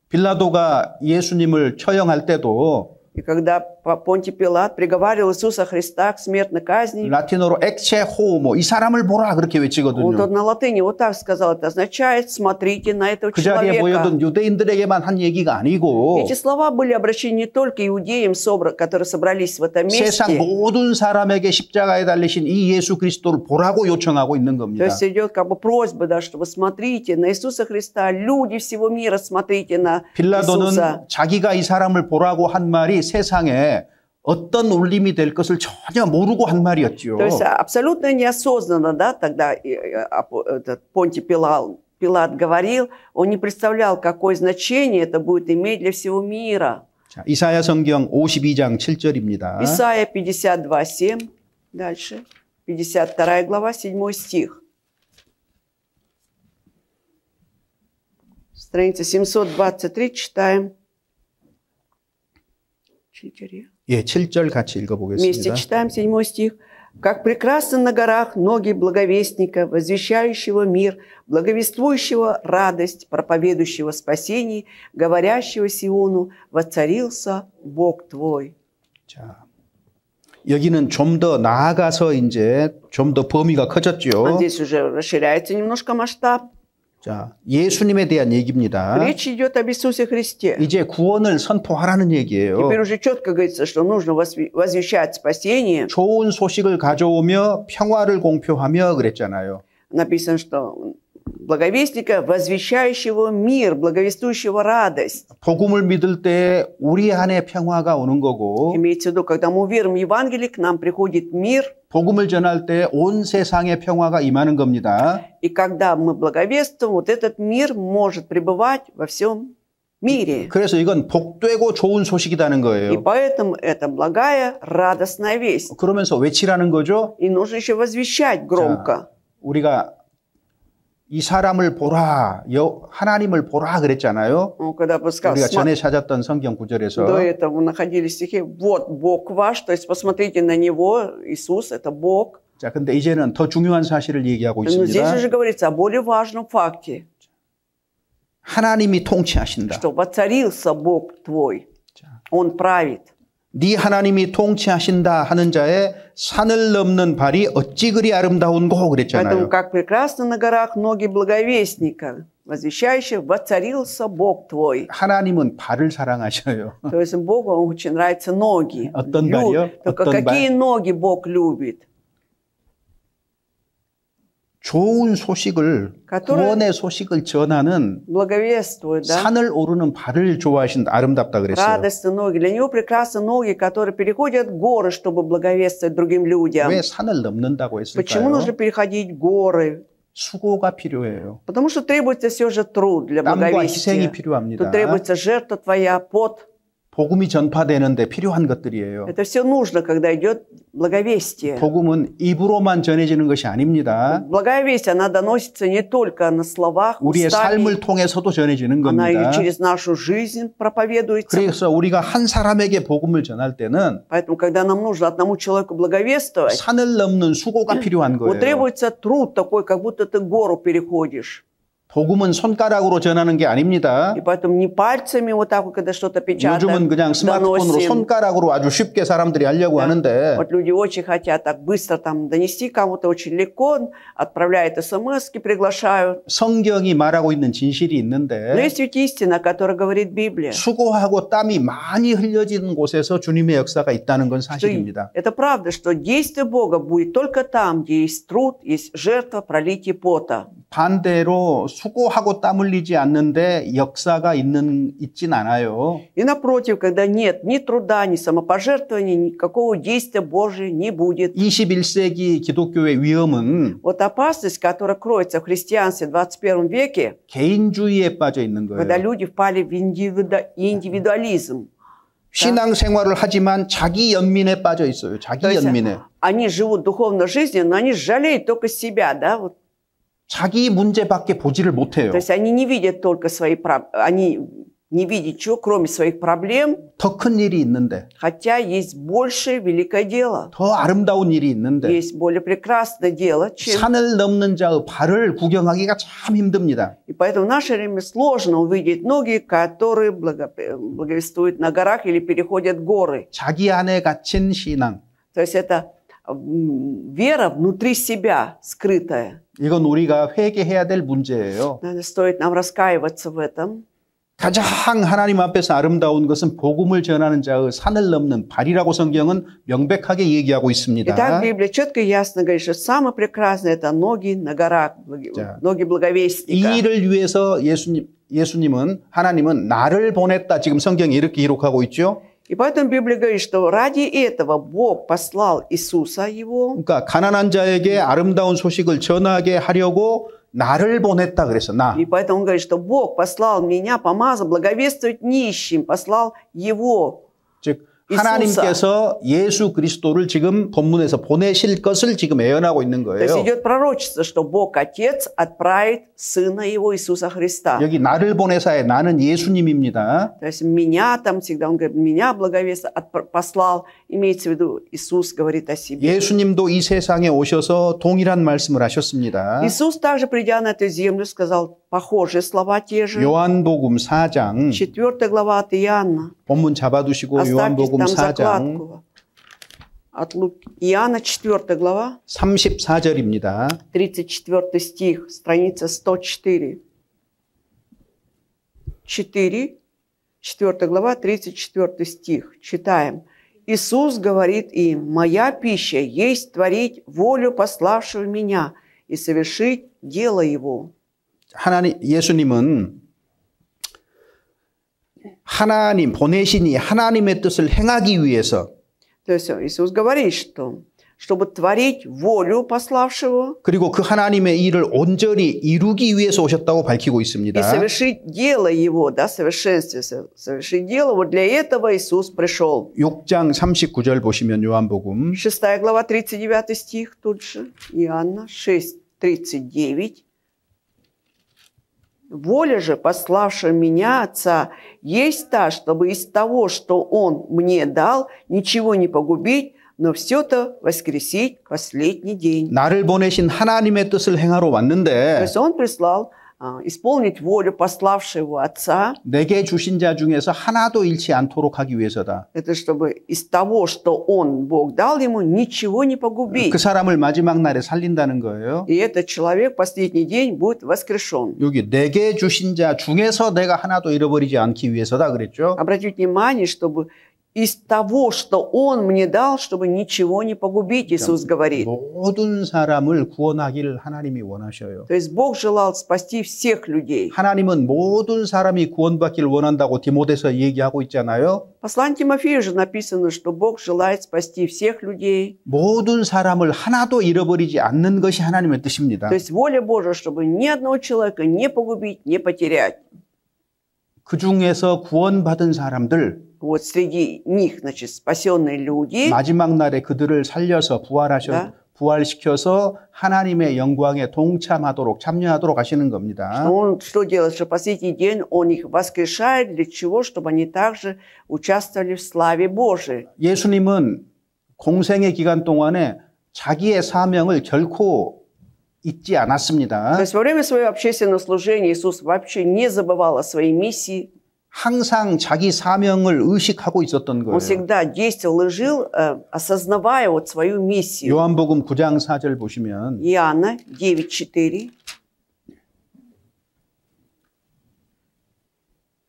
빌라도가 예수님을 처형할 때도 И когда Понтий Пилат приговаривал Иисуса Христа к смертной казни, 라틴어로 엑체 호모, 이 사람을 보라 그렇게 он 외치거든요. тут на латыни вот так сказал. Это означает, смотрите на этого 그 자리에 человека. 모여든 유대인들에게만 한 얘기가 아니고 Эти слова были обращены не только иудеям, которые собрались в этом 세상 месте. 모든 사람에게 십자가에 달리신 이 예수 그리스도를 보라고 요청하고 있는 То 겁니다. есть идет как бы просьба, да, что вы смотрите на Иисуса Христа, люди всего мира, смотрите на 빌라도는 Иисуса. 자기가 이 사람을 보라고 한 말이 세상에 어떤 울림이 될 것을 전혀 모르고 한 말이었죠. То есть абсолютно неосознанно, да, тогда этот Понтий Пилат говорил, он не представлял, какое значение это будет иметь для всего мира. 자, 이사야 성경 52장 7절입니다. Исайя 52:7, дальше, 52 глава, 7 стих. Страница 723, читаем. 4. 예, 7절 같이 Вместе 읽어보겠습니다. читаем 7 стих. «Как прекрасны на горах ноги благовестника, возвещающего мир, благовествующего радость, проповедующего спасение, говорящего Сиону, воцарился Бог твой». 자, 여기는 좀 더 나아가서 이제 좀 더 범위가 커졌죠. Здесь уже расширяется немножко масштаб. 자, 예수님에 대한 얘기입니다. Речь идет об Иисусе Христе. 이제 구원을 선포하라는 얘기예요. Теперь уже четко говорится, что нужно возвещать спасение. 좋은 소식을 가져오며 평화를 공표하며 그랬잖아요. Написано, что благовестника, возвещающего мир, благовествующего радость. 복음을 믿을 때 우리 안에 평화가 오는 거고 Имеется в виду, когда мы верим в Евангелие, к нам приходит мир. 복음을 전할 때 온 세상에 평화가 임하는 겁니다. И когда мы благовествуем, вот этот мир может пребывать во всем мире. 그래서 이건 복되고 좋은 소식이라는 И 거예요. поэтому это благая, радостная весть. 그러면서 외치라는 거죠. И нужно еще возвещать громко. 우리가 이 사람을 보라, 하나님을 보라 그랬잖아요. Когда бы сказал, 우리가 전에 찾았던 성경 구절에서 до этого находились стихи, вот Бог ваш, то есть посмотрите на Него, Иисус это Бог. 자, 근데 이제는 더 중요한 사실을 얘기하고 Но здесь 있습니다. уже говорится о более важном факте, 하나님이 통치하신다. что воцарился Бог твой, Он правит. 네 하나님이 통치하신다 하는 자의 산을 넘는 발이 어찌 그리 아름다운고 Поэтому 그랬잖아요. как прекрасно на горах ноги благовестника, возвещающих, воцарился Бог твой. 하나님은 발을 사랑하셔요. То есть Богу очень нравятся ноги. 어떤 발이요? Только 어떤 какие 발? ноги Бог любит? 좋은 소식을 구원의 소식을 전하는 Благовествует, да? 산을 오르는 발을 좋아하신다. 아름답다 그랬어요. Радостные ноги. Для него прекрасны ноги, которые переходят горы, чтобы благовествовать другим людям. 왜 산을 넘는다고 Почему 했을까요? нужно переходить горы? 수고가 필요해요. Потому что требуется все же труд для 땀과 희생이 благовестия. 필요합니다. Тут требуется жертва твоя, пот. 복음이 전파되는데 필요한 것들이에요. Это все нужно, когда идет благовестие. 복음은 입으로만 전해지는 것이 아닙니다. Благая весть, она доносится не только на словах, 우리의 устами, 삶을 통해서도 전해지는 она и 겁니다. через нашу жизнь проповедуется. 그래서 우리가 한 사람에게 복음을 전할 때는 Поэтому, когда нам нужно одному человеку благовествовать, 산을 넘는 수고가 필요한 вот 거예요. требуется труд такой, как будто ты гору переходишь. 복음은 손가락으로 전하는 게 아닙니다. И поэтому не пальцами вот так вот, когда что-то печатаем, 요즘은 그냥 스마트폰으로 доносим. 손가락으로 아주 쉽게 사람들이 하려고 하는데 Вот люди очень хотят так быстро там донести кому-то очень легко, отправляют смс-ки, приглашают. 성경이 말하고 있는 진실이 Но 있는데 есть ведь истина, которая говорит Библия. 수고하고 땀이 많이 흘려지는 곳에서 주님의 역사가 있다는 건 Что 사실입니다. это правда, что действие Бога будет только там, где есть труд, есть жертва, пролитие пота. 반대로 수고하고 땀 흘리지 않는데 역사가 있진 않아요. И напротив, когда нет ни труда, ни самопожертвования, никакого действия Божия не будет. 21세기 기독교의 위험은 Вот опасность, которая кроется в христианстве в 21 веке, 개인주의에 빠져 있는 когда 거예요. люди впали в индивидуализм. 신앙생활을 하지만 자기 연민에 빠져 있어요. 자기 То есть 연민에. они живут духовной жизнью, но они жалеют только себя, да? Вот. 자기 문제밖에 보지를 못해요. То есть они не видят только они не видят ничего, кроме своих проблем, 더 큰 일이 있는데, хотя есть большее великое дело. 더 아름다운 일이 있는데, Есть более прекрасное дело, чем... 산을 넘는 자의 발을 구경하기가 참 힘듭니다. И поэтому в наше время сложно увидеть ноги, которые благовествуют на горах или переходят горы. 자기 안에 갇힌 신앙. То есть это вера внутри себя, скрытая. 이건 우리가 회개해야 될 문제예요. Наверное, стоит нам раскаиваться в этом. 가장 하나님 앞에서 아름다운 것은 복음을 전하는 자의 산을 넘는 발이라고 성경은 명백하게 얘기하고 있습니다. Итак, Библия четко и ясно говорит, что самое прекрасное – это ноги на горах, ноги 이 благовестника. 일을 위해서 예수님은 하나님은 나를 보냈다. 지금 성경이 이렇게 기록하고 있죠. И поэтому Библия говорит, что ради этого Бог послал Иисуса Его. 그러니까 가난한 자에게 아름다운 소식을 전하게 하려고 나를 보냈다 그래서 나. И поэтому он говорит, что Бог послал меня, помазал благовествовать нищим, послал Его. 즉 하나님께서 예수 그리스도를 지금 본문에서 보내실 것을 지금 예언하고 있는 То есть 거예요. идет пророчество, что Бог Отец отправит Сына Его Иисуса Христа. 여기 나를 보내사에 나는 예수님입니다. То есть меня там всегда, он говорит, меня благовествовал, послал, имеется в виду, Иисус говорит о себе. 예수님도 이 세상에 오셔서 동일한 말씀을 하셨습니다. Иисус также, придя на эту землю, сказал похожие слова те же. 요한복음 4장 4 глава от Иоанна. 본문 잡아두시고 Оставьте 요한복음 там 4장 закладку. От Иоанна 4 глава, 34절입니다. 34 стих, страница 104. 4 глава, 34 стих. Читаем. Иисус говорит им: «Моя пища есть творить волю пославшего меня и совершить дело Его». 예수님은 하나님 보내시니 하나님의 뜻을 행하기 위해서 То есть Иисус говорит, что чтобы творить волю пославшего 그리고 그 하나님의 일을 온전히 이루기 위해서 오셨다고 밝히고 있습니다. и совершить дело Его, да, совершенствие, совершить дело, вот для этого Иисус пришел. 6장 39절 보시면 요한복음 6 глава, 39 стих тут же, Иоанна 6, 39. «Воля же, пославшая меня, Отца, есть та, чтобы из того, что Он мне дал, ничего не погубить, но все-то воскресить в последний день». 나를 보내신 하나님의 뜻을 행하러 То 왔는데 есть Он прислал исполнить волю пославшего Отца. 내게 주신 자 중에서 하나도 잃지 않도록 하기 위해서다. Это чтобы из того, что Он, Бог, дал ему, ничего не погубить. 그 사람을 마지막 날에 살린다는 거예요. И этот человек в последний день будет воскрешен. 여기 내게 주신 자 중에서 내가 하나도 잃어버리지 않기 위해서다 그랬죠. Обратите внимание, чтобы из того, что Он мне дал, чтобы ничего не погубить, Иисус говорит. 모든 사람을 구원하기를 하나님이 원하셔요. То есть Бог желал спасти всех людей. 하나님은 모든 사람이 구원받기를 원한다고 디모데서 얘기하고 있잖아요. В послании Тимофею же написано, что Бог желает спасти всех людей. 모든 사람을 하나도 잃어버리지 않는 것이 하나님의 뜻입니다. То есть воля Божия, чтобы ни одного человека не погубить, не потерять. 그 중에서 구원받은 사람들 Вот среди них, значит, спасенные люди, 마지막 날에 그들을 살려서 네. 부활시켜서 하나님의 영광에 동참하도록 참여하도록 하시는 겁니다. он что делает? Что последний день он их воскрешает. Для чего? Чтобы они также участвовали в славе Божией. 예수님은 공생의 기간 동안에 자기의 사명을 결코 잊지 То 않았습니다. есть во время своего общественного служения Иисус вообще не забывал о своей миссии. 항상 자기 사명을 의식하고 있었던 Он 거예요. всегда действовал и жил, осознавая вот свою миссию. 요한복음 9장 4절 보시면 Иоанна 9:4.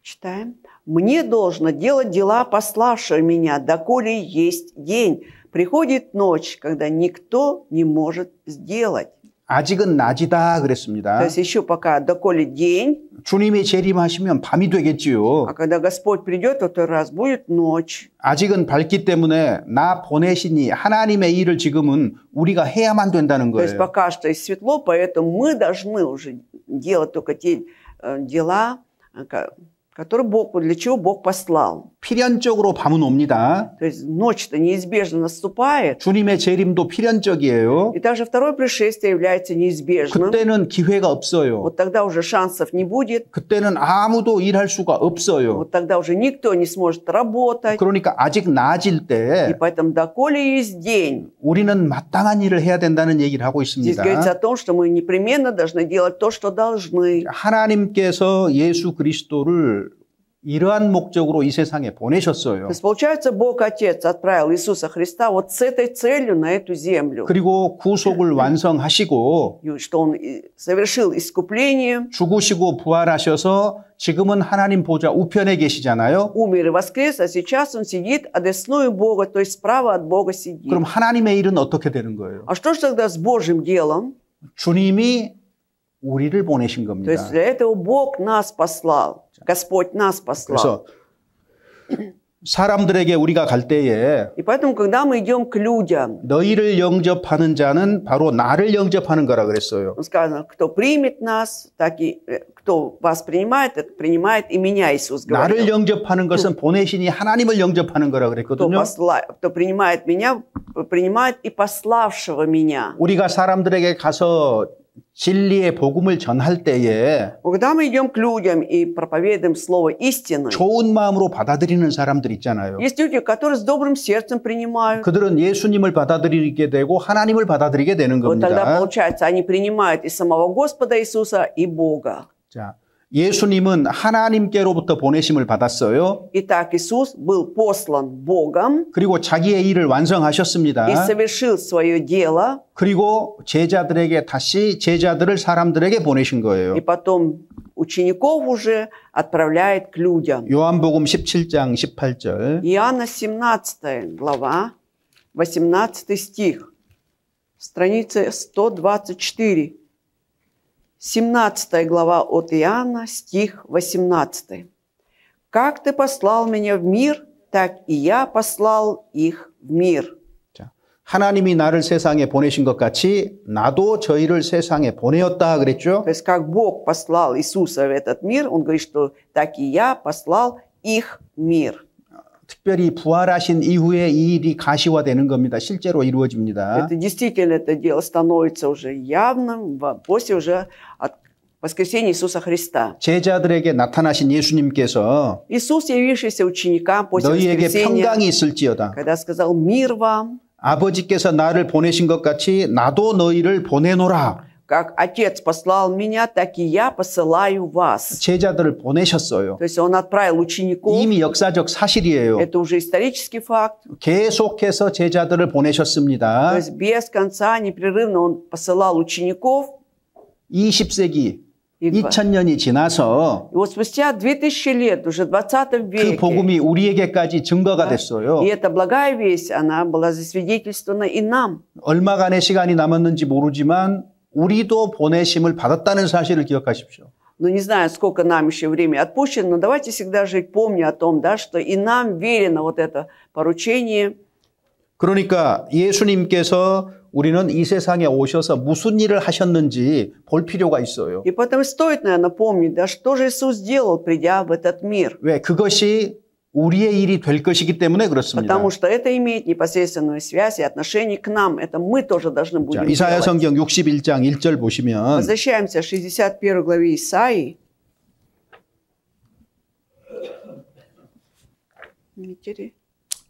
Читаем. «Мне должно делать дела пославшего меня, доколе есть день. Приходит ночь, когда никто не может сделать». 아직은 낮이다 То 그랬습니다. есть еще пока доколе день, 주님이 재림하시면 밤이 되겠지요. а когда Господь придет, в тот раз будет ночь. 아직은 밝기 때문에 나 보내시니 하나님의 일을 지금은 우리가 해야만 된다는 То есть 거예요. пока что светло, поэтому мы должны уже делать только те дела, которые Бог, для чего Бог послал. 필연적으로 밤은 옵니다. То есть ночь-то неизбежно наступает. 주님의 재림도 필연적이에요. И также второе пришествие является неизбежным. 그때는 기회가 없어요. Вот тогда уже шансов не будет. 그때는 아무도 일할 수가 없어요. Вот тогда уже никто не сможет работать. 그러니까 아직 낮일 И 때 поэтому доколе есть день. 우리는 마땅한 일을 해야 된다는 얘기를 하고 Здесь говорится 있습니다. о том, что мы непременно должны делать то, что должны. 하나님께서 예수 그리스도를 이러한 목적으로 이 세상에 То 보내셨어요. есть, получается, Бог Отец отправил Иисуса Христа вот с этой целью на эту землю. 그리고 구속을 완성하시고 И что Он совершил искупление, 죽으시고 부활하셔서 지금은 하나님 보좌 우편에 계시잖아요. умер и воскрес, а сейчас Он сидит одесную Бога, то есть справа от Бога сидит. 그럼 하나님의 일은 어떻게 되는 거예요? А что же тогда с Божьим делом? 주님이 우리를 보내신 То 겁니다. есть для этого Бог нас послал, Господь нас послал. 그래서 사람들에게 우리가 갈 때에 И поэтому, когда мы идем к людям, 너희를 영접하는 자는 바로 나를 영접하는 거라 그랬어요. сказано, кто примет нас, так и кто вас принимает, это принимает и меня, Иисус 나를 говорил. 영접하는 것은 보내시니 하나님을 영접하는 거라 그랬거든요. Кто принимает меня, принимает и пославшего меня. 우리가 사람들에게 가서 진리의 복음을 전할 때에 Когда мы идем к людям и проповедуем слово истины, 좋은 마음으로 받아들이는 사람들 있잖아요. есть люди, которые с добрым сердцем принимают. 그들은 예수님을 받아들이게 되고 하나님을 받아들이게 되는 Вот тогда, 겁니다. получается, они принимают и самого Господа Иисуса, и Бога. 자, 예수님은 하나님께로부터 보내심을 받았어요. Итак, Иисус был послан Богом 그리고 자기의 일을 완성하셨습니다. и совершил свое дело, 그리고 제자들에게 다시 제자들을 사람들에게 보내신 거예요. и потом учеников уже отправляет к людям. 요한복음 17장 18절. Иоанна 17 глава, 18 стих, страница 124. 17 глава от Иоанна, стих 18. «Как ты послал меня в мир, так и я послал их в мир». 자, 하나님이 나를 세상에 보내신 것 같이 나도 저희를 세상에 보내었다 그랬죠. То есть, как Бог послал Иисуса в этот мир, Он говорит, что так и я послал их в мир. 특별히 부활하신 이후에 이 일이 가시화되는 겁니다. 실제로 이루어집니다. Это действительно, это дело становится уже явным после уже от воскресения Иисуса Христа. 제자들에게 나타나신 예수님께서 Иисус, явившийся ученикам после 너희에게 воскресения, 평강이 있을지어다. когда сказал «Мир вам», 아버지께서 나를 보내신 것 같이 나도 너희를 보내노라. как Отец послал меня, так и я посылаю вас. 제자들을 보내셨어요. То есть Он отправил учеников. 이미 역사적 사실이에요. Это уже исторический факт. 계속해서 제자들을 보내셨습니다. То есть без конца, непрерывно Он посылал учеников. 20세기, И 2000년이 지나서 вот спустя 2000 лет, уже в 20 그 веке, 복음이 우리에게까지 증거가 됐어요. и эта благая весть, она была засвидетельствована и нам. 얼마간의 시간이 남았는지 모르지만 우리도 보내심을 받았다는 사실을 기억하십시오. Ну, не знаю, сколько нам еще времени отпущено, но давайте всегда жить, помня о том, да, что и нам верено вот это поручение. 그러니까 예수님께서 우리는 이 세상에 오셔서 무슨 일을 하셨는지 볼 필요가 있어요. И поэтому стоит, наверное, помнить, да, что же Иисус сделал, придя в этот мир. 왜? 그것이 우리의 일이 될 것이기 때문에 그렇습니다. Потому что это имеет непосредственную связь и отношение к нам. Это мы тоже должны 자, будем 이사야 делать. 성경 61장 1절 보시면 Возвращаемся к 61 главе Исаии.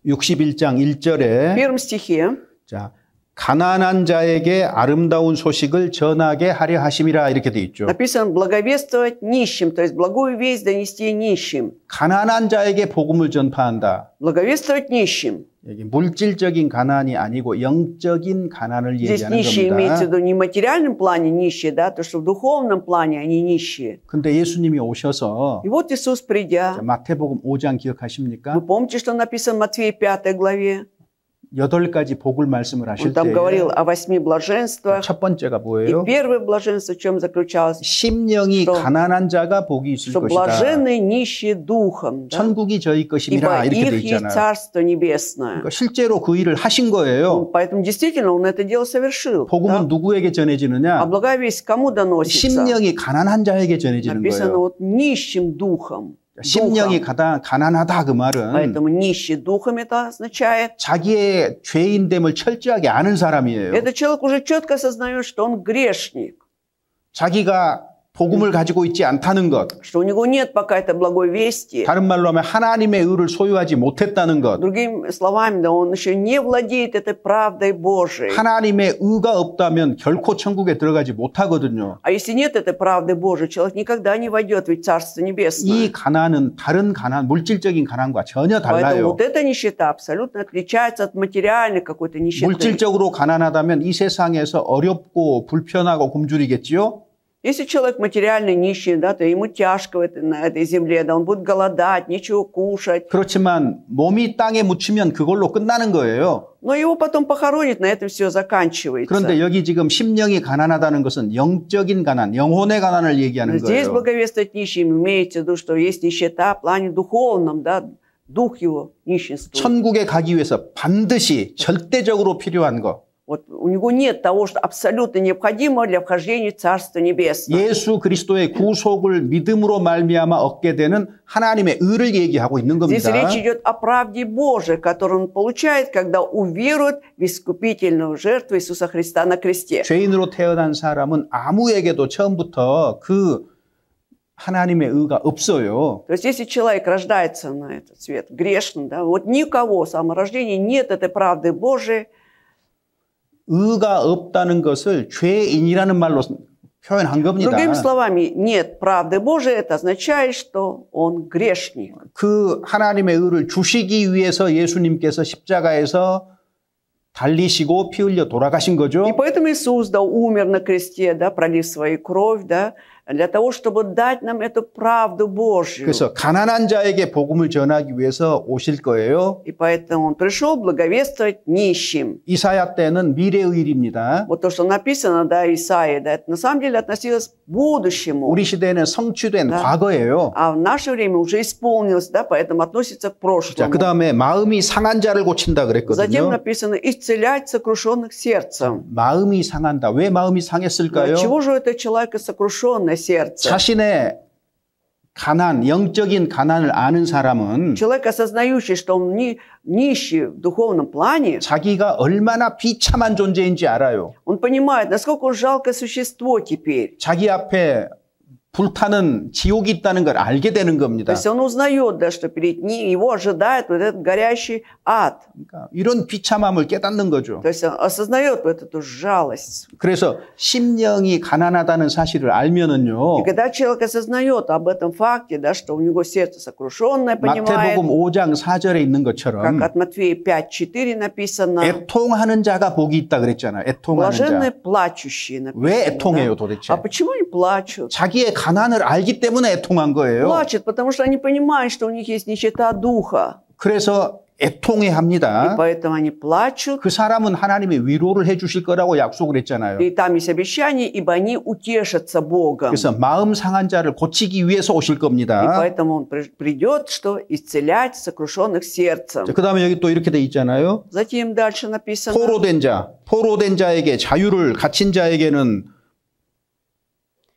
61장 1절에 В первом стихе 자, 가난한 자에게 아름다운 소식을 전하게 하려 하심이라 이렇게 돼 있죠. написано «благовествовать нищим», то есть благую весть донести нищим. 가난한 자에게 복음을 전파한다. Благовествовать нищим. 여기 물질적인 가난이 아니고 영적인 가난을 Здесь 얘기하는 нищие имеется в 겁니다. виду не в материальном плане нищие, да, то, что в духовном плане они нищие. 근데 예수님이 오셔서 И вот Иисус, придя, 마태복음 5장 기억하십니까? вы помните, что написано в Матфея 5 главе? 8가지 복을 말씀을 하실 Он там 때 говорил о 8 блаженствах. 첫 번째가 И 뭐예요? первое блаженство в чем заключалось? 심령이 что- 가난한 자가 복이 있을 Что 것이다. блаженные нищие духом, да? 천국이 저희 것임이라 ибо 이렇게 돼 их есть 있잖아요. Царство Небесное. 그러니까 실제로 그 일을 하신 거예요. Поэтому действительно он это дело совершил. 복음은 да? 누구에게 А 전해지느냐? благая весть кому доносится? 심령이 가난한 자에게 전해지는 Написано 거예요. вот нищим духом. 심령이 духом. 가난하다 그 말은 Поэтому нищий духом это означает. 자기의 죄인됨을 철저하게 아는 사람이에요. Этот человек уже четко осознает, что он грешник, 자기가 복음을 가지고 있지 않다는 것. что у него нет пока этой благой вести. 다른 말로 하면 하나님의 의를 소유하지 못했다는 것. Другими словами, да, он еще не владеет этой правдой Божией. 하나님의 의가 없다면 결코 천국에 들어가지 못하거든요. А если нет этой правды Божией, человек никогда не войдет в Царство Небесное. 이 가난은 다른 가난, 물질적인 가난과 전혀 Поэтому 달라요. вот эта нищета абсолютно отличается от материальной какой-то нищеты. 물질적으로 가난하다면 이 세상에서 어렵고 불편하고 굶주리겠지요. Если человек материально нищий, да, то ему тяжко на этой земле, да, он будет голодать, нечего кушать. 그렇지만 몸이 땅에 묻히면 그걸로 끝나는 거예요. Но его потом похоронят, на этом все заканчивается. 그런데 여기 지금 심령이 가난하다는 것은 영적인 가난, 영혼의 가난을 얘기하는 Здесь 거예요. благовествовать нищим имеется в виду, что есть нищета в плане духовном, да, дух его нищенствует. 천국에 가기 위해서 반드시 절대적으로 필요한 것. Вот у него нет того, что абсолютно необходимо для вхождения в Царство Небесное. 예수 그리스도의 구속을 믿음으로 말미암아 얻게 되는 하나님의 의를 얘기하고 있는 Здесь 겁니다. речь идет о правде Божией, которую он получает, когда уверует в искупительную жертву Иисуса Христа на кресте. 죄인으로 태어난 사람은 아무에게도 처음부터 그 하나님의 의가 없어요. То есть, если человек рождается на этот свет грешным, да, вот никого с самого рождения нет этой правды Божией. 의가 없다는 것을 죄인이라는 말로 표현한 겁니다. Другими словами, нет правды Божией, это означает, что он грешник. 그 하나님의 의를 주시기 위해서 예수님께서 십자가에서 달리시고 피 흘려 돌아가신 거죠. И поэтому Иисус, да, умер на кресте, да, пролив свою кровь, да, для того, чтобы дать нам эту правду Божью. 그래서 가난한 자에게 복음을 전하기 위해서 오실 거예요. И поэтому он пришел благовествовать нищим. 이사야 때는 미래의 일입니다. Вот то, что написано, да, Исаии, да, это на самом деле относилось к будущему. 우리 시대에는 성취된 Да. 과거예요. А в наше время уже исполнилось, да, поэтому относится к 자, прошлому. 그 다음에 마음이 상한 자를 고친다 Затем 그랬거든요. написано «исцелять сокрушенных сердцем». 마음이 상한다. 왜 마음이 상했을까요? Чего же это человека сокрушенное сердце? 자신의 가난, 영적인 가난을 아는 사람은 Человек, осознающий, что он нищий в духовном плане, 자기가 얼마나 비참한 존재인지 알아요. он понимает, насколько он жалкое существо теперь. 자기 앞에 불타는 지옥이 있다는 걸 알게 되는 То 겁니다. есть он узнает, да, что перед ним его ожидает вот этот горящий ад. 그러니까 이런 비참함을 깨닫는 거죠. То есть он осознает вот эту жалость. 그래서 심령이 가난하다는 사실을 И 알면은요. когда человек осознает об этом факте, да, что у него сердце сокрушенное, понимает, 마태복음 5장 4절에 있는 как 것처럼 от Матфея 5:4 написано, 애통하는 자가 복이 있다 그랬잖아요. 애통하는 блаженные 자. плачущие. 왜 написано, 애통해요 да? 도대체? А почему они плачут? 자기의 가난을 알기 때문에 애통한 거예요. Плачут, потому что они понимают, что у них есть нищета духа. 그래서 애통해합니다. И поэтому они плачут. 그 사람은 하나님이 위로를 해주실 거라고 약속을 했잖아요. И там есть обещание, ибо они утешатся Богом. 그래서 마음 상한 자를 고치기 위해서 오실 И 겁니다. поэтому Он придет, что исцелять сокрушенных сердцем. 그 다음에 여기 또 이렇게 돼 있잖아요. Затем дальше написано. 포로된 자에게 자유를, 갇힌 자에게는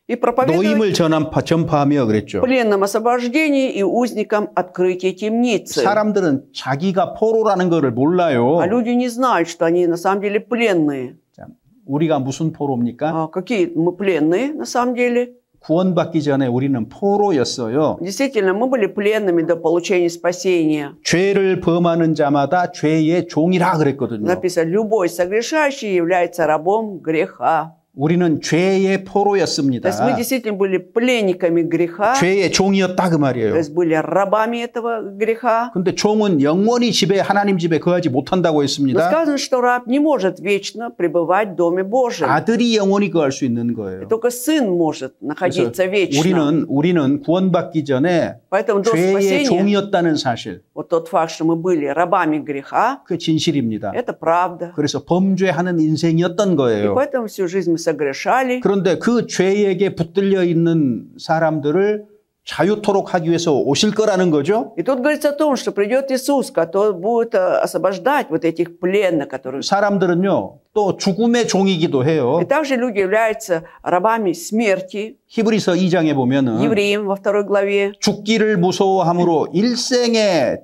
И проповедовать 노임을 전파하며 그랬죠. пленным освобождение и узникам открытие темницы. 사람들은 자기가 포로라는 것을 몰라요. А люди не знают, что они на самом деле пленные. 자, 우리가 무슨 포로입니까? Какие мы пленные на самом деле? 구원받기 전에 우리는 포로였어요. Действительно, мы были пленными до получения спасения. 죄를 범하는 자마다 죄의 종이라 그랬거든요. Написано, любой согрешающий является рабом греха. 우리는 죄의 То 포로였습니다. есть мы действительно были пленниками греха, 죄의 종이었다 그 то 말이에요. есть были рабами этого греха. 근데 종은 영원히 하나님 집에 거하지 못한다고 Но 했습니다. сказано, что раб не может вечно пребывать в Доме Божьем. 아들이 영원히 거할 수 있는 И 거예요. только сын может находиться вечно. 우리는 구원받기 전에 Поэтому до 죄의 спасения, 종이었다는 사실, вот тот факт, что мы были рабами греха, 그 진실입니다. это правда. 그래서 범죄하는 인생이었던 И 거예요. поэтому всю жизнь мы согрешали. 그런데 그 죄에게 붙들려 있는 사람들을 자유토록 하기 위해서 오실 거라는 거죠. И тут говорится о том, что придет Иисус, который будет освобождать вот этих пленных, которые... 사람들은요, 또 죽음의 종이기도 해요. И также люди являются рабами смерти. 히브리서 2장에 보면은 Евреям во 2 главе. 죽기를 무서워함으로 일생에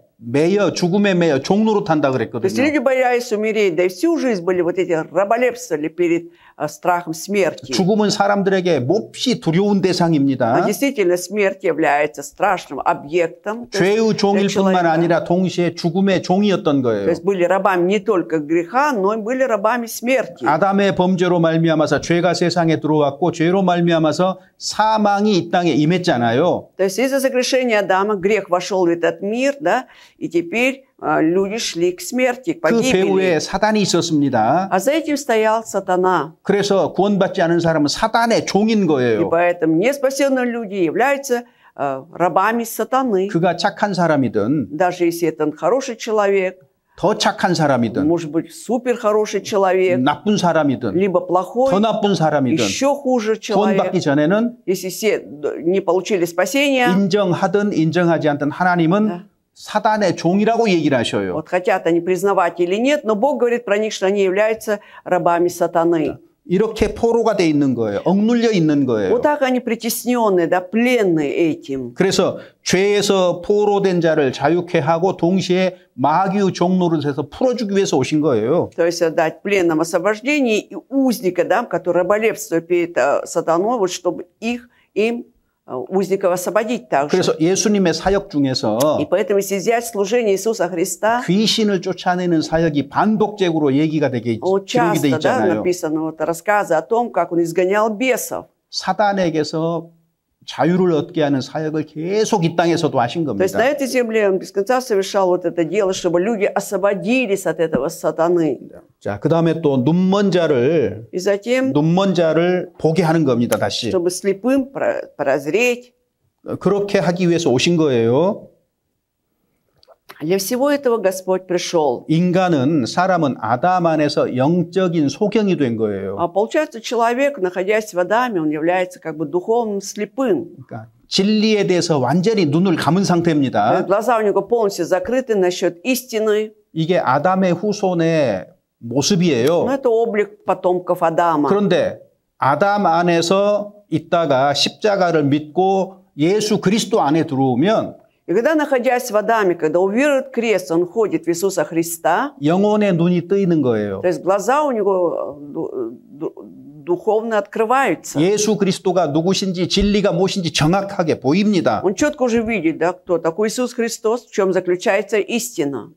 죽음에 매여 종로로 탄다 То есть 그랬거든요. люди боялись умереть, да и всю жизнь были вот эти раболепствовали перед страхом смерти. 죽음은 사람들에게 몹시 두려운 А 대상입니다. действительно, смерть является страшным объектом. 죄의 종일 뿐만 아니라 동시에 죽음의 종이었던 То 거예요. есть были рабами не только греха, но и были рабами смерти. 아담의 범죄로 말미암아서 죄가 세상에 들어왔고 죄로 말미암아서 사망이 이 땅에 임했잖아요. То есть из-за согрешения Адама грех вошел в этот мир, да, и теперь люди шли к смерти, к 그 배후에 погибели. 사단이 있었습니다. А за этим стоял сатана. 그래서 구원받지 않은 사람은 사단의 종인 И 거예요. поэтому неспасенные люди являются рабами сатаны. 그가 착한 사람이든 Даже если это хороший человек, 더 착한 사람이든 может быть супер хороший человек, 나쁜 사람이든 либо плохой, 더 나쁜 사람이든 еще хуже 구원받기 человек. 전에는 Если все не получили спасения, 인정하든 인정하지 않든 하나님은 사단의 종이라고 얘기를 하셔요. вот хотят они признавать или нет, но Бог говорит про них, что они являются рабами сатаны. 이렇게 포로가 돼 있는 거예요. 억눌려 있는 거예요. Вот так они притесненные, да, пленные этим. 그래서 죄에서 포로된 자를 자유케 하고 동시에 마귀의 종노릇에서 풀어주기 위해서 오신 거예요. То есть дать пленным освобождение и узника, да, который раболепствует перед сатаной, вот чтобы им узников освободить также. 그래서 예수님의 사역 중에서 И поэтому, если взять служение Иисуса Христа, 귀신을 쫓아내는 사역이 반복적으로 얘기가 되게 기록이 돼 часто, да, 있잖아요. написано вот рассказы о том, как он изгонял бесов. 사단에게서 자유를 얻게 하는 사역을 계속 이 땅에서도 하신 То есть 겁니다. на этой земле он без конца совершал вот это дело, чтобы люди освободились от этого сатаны. 자, 그 다음에 또 눈먼 자를 И затем, 보게 하는 겁니다. 다시. чтобы слепым прозреть. 그렇게 하기 위해서 오신 거예요. Для всего этого Господь пришел. 사람은 아담 안에서 영적인 소경이 된 거예요. А получается, человек, находясь в Адаме, он является как бы духовным слепым. 그러니까 진리에 대해서 완전히 눈을 감은 상태입니다. Глаза у него полностью закрыты насчет истины. 이게 아담의 후손의 모습이에요. Но это облик потомков Адама. 그런데 아담 안에서 있다가 십자가를 믿고 예수 그리스도 안에 들어오면 И когда, находясь в Адаме, когда уверует крест, он ходит в Иисуса Христа, 영혼의 눈이 뜨이는 거예요. то есть глаза у него духовно открываются. 예수 그리스도가 누구신지 진리가 무엇인지 정확하게 보입니다. Он четко уже видит, да, кто такой Иисус Христос, в чем заключается истина.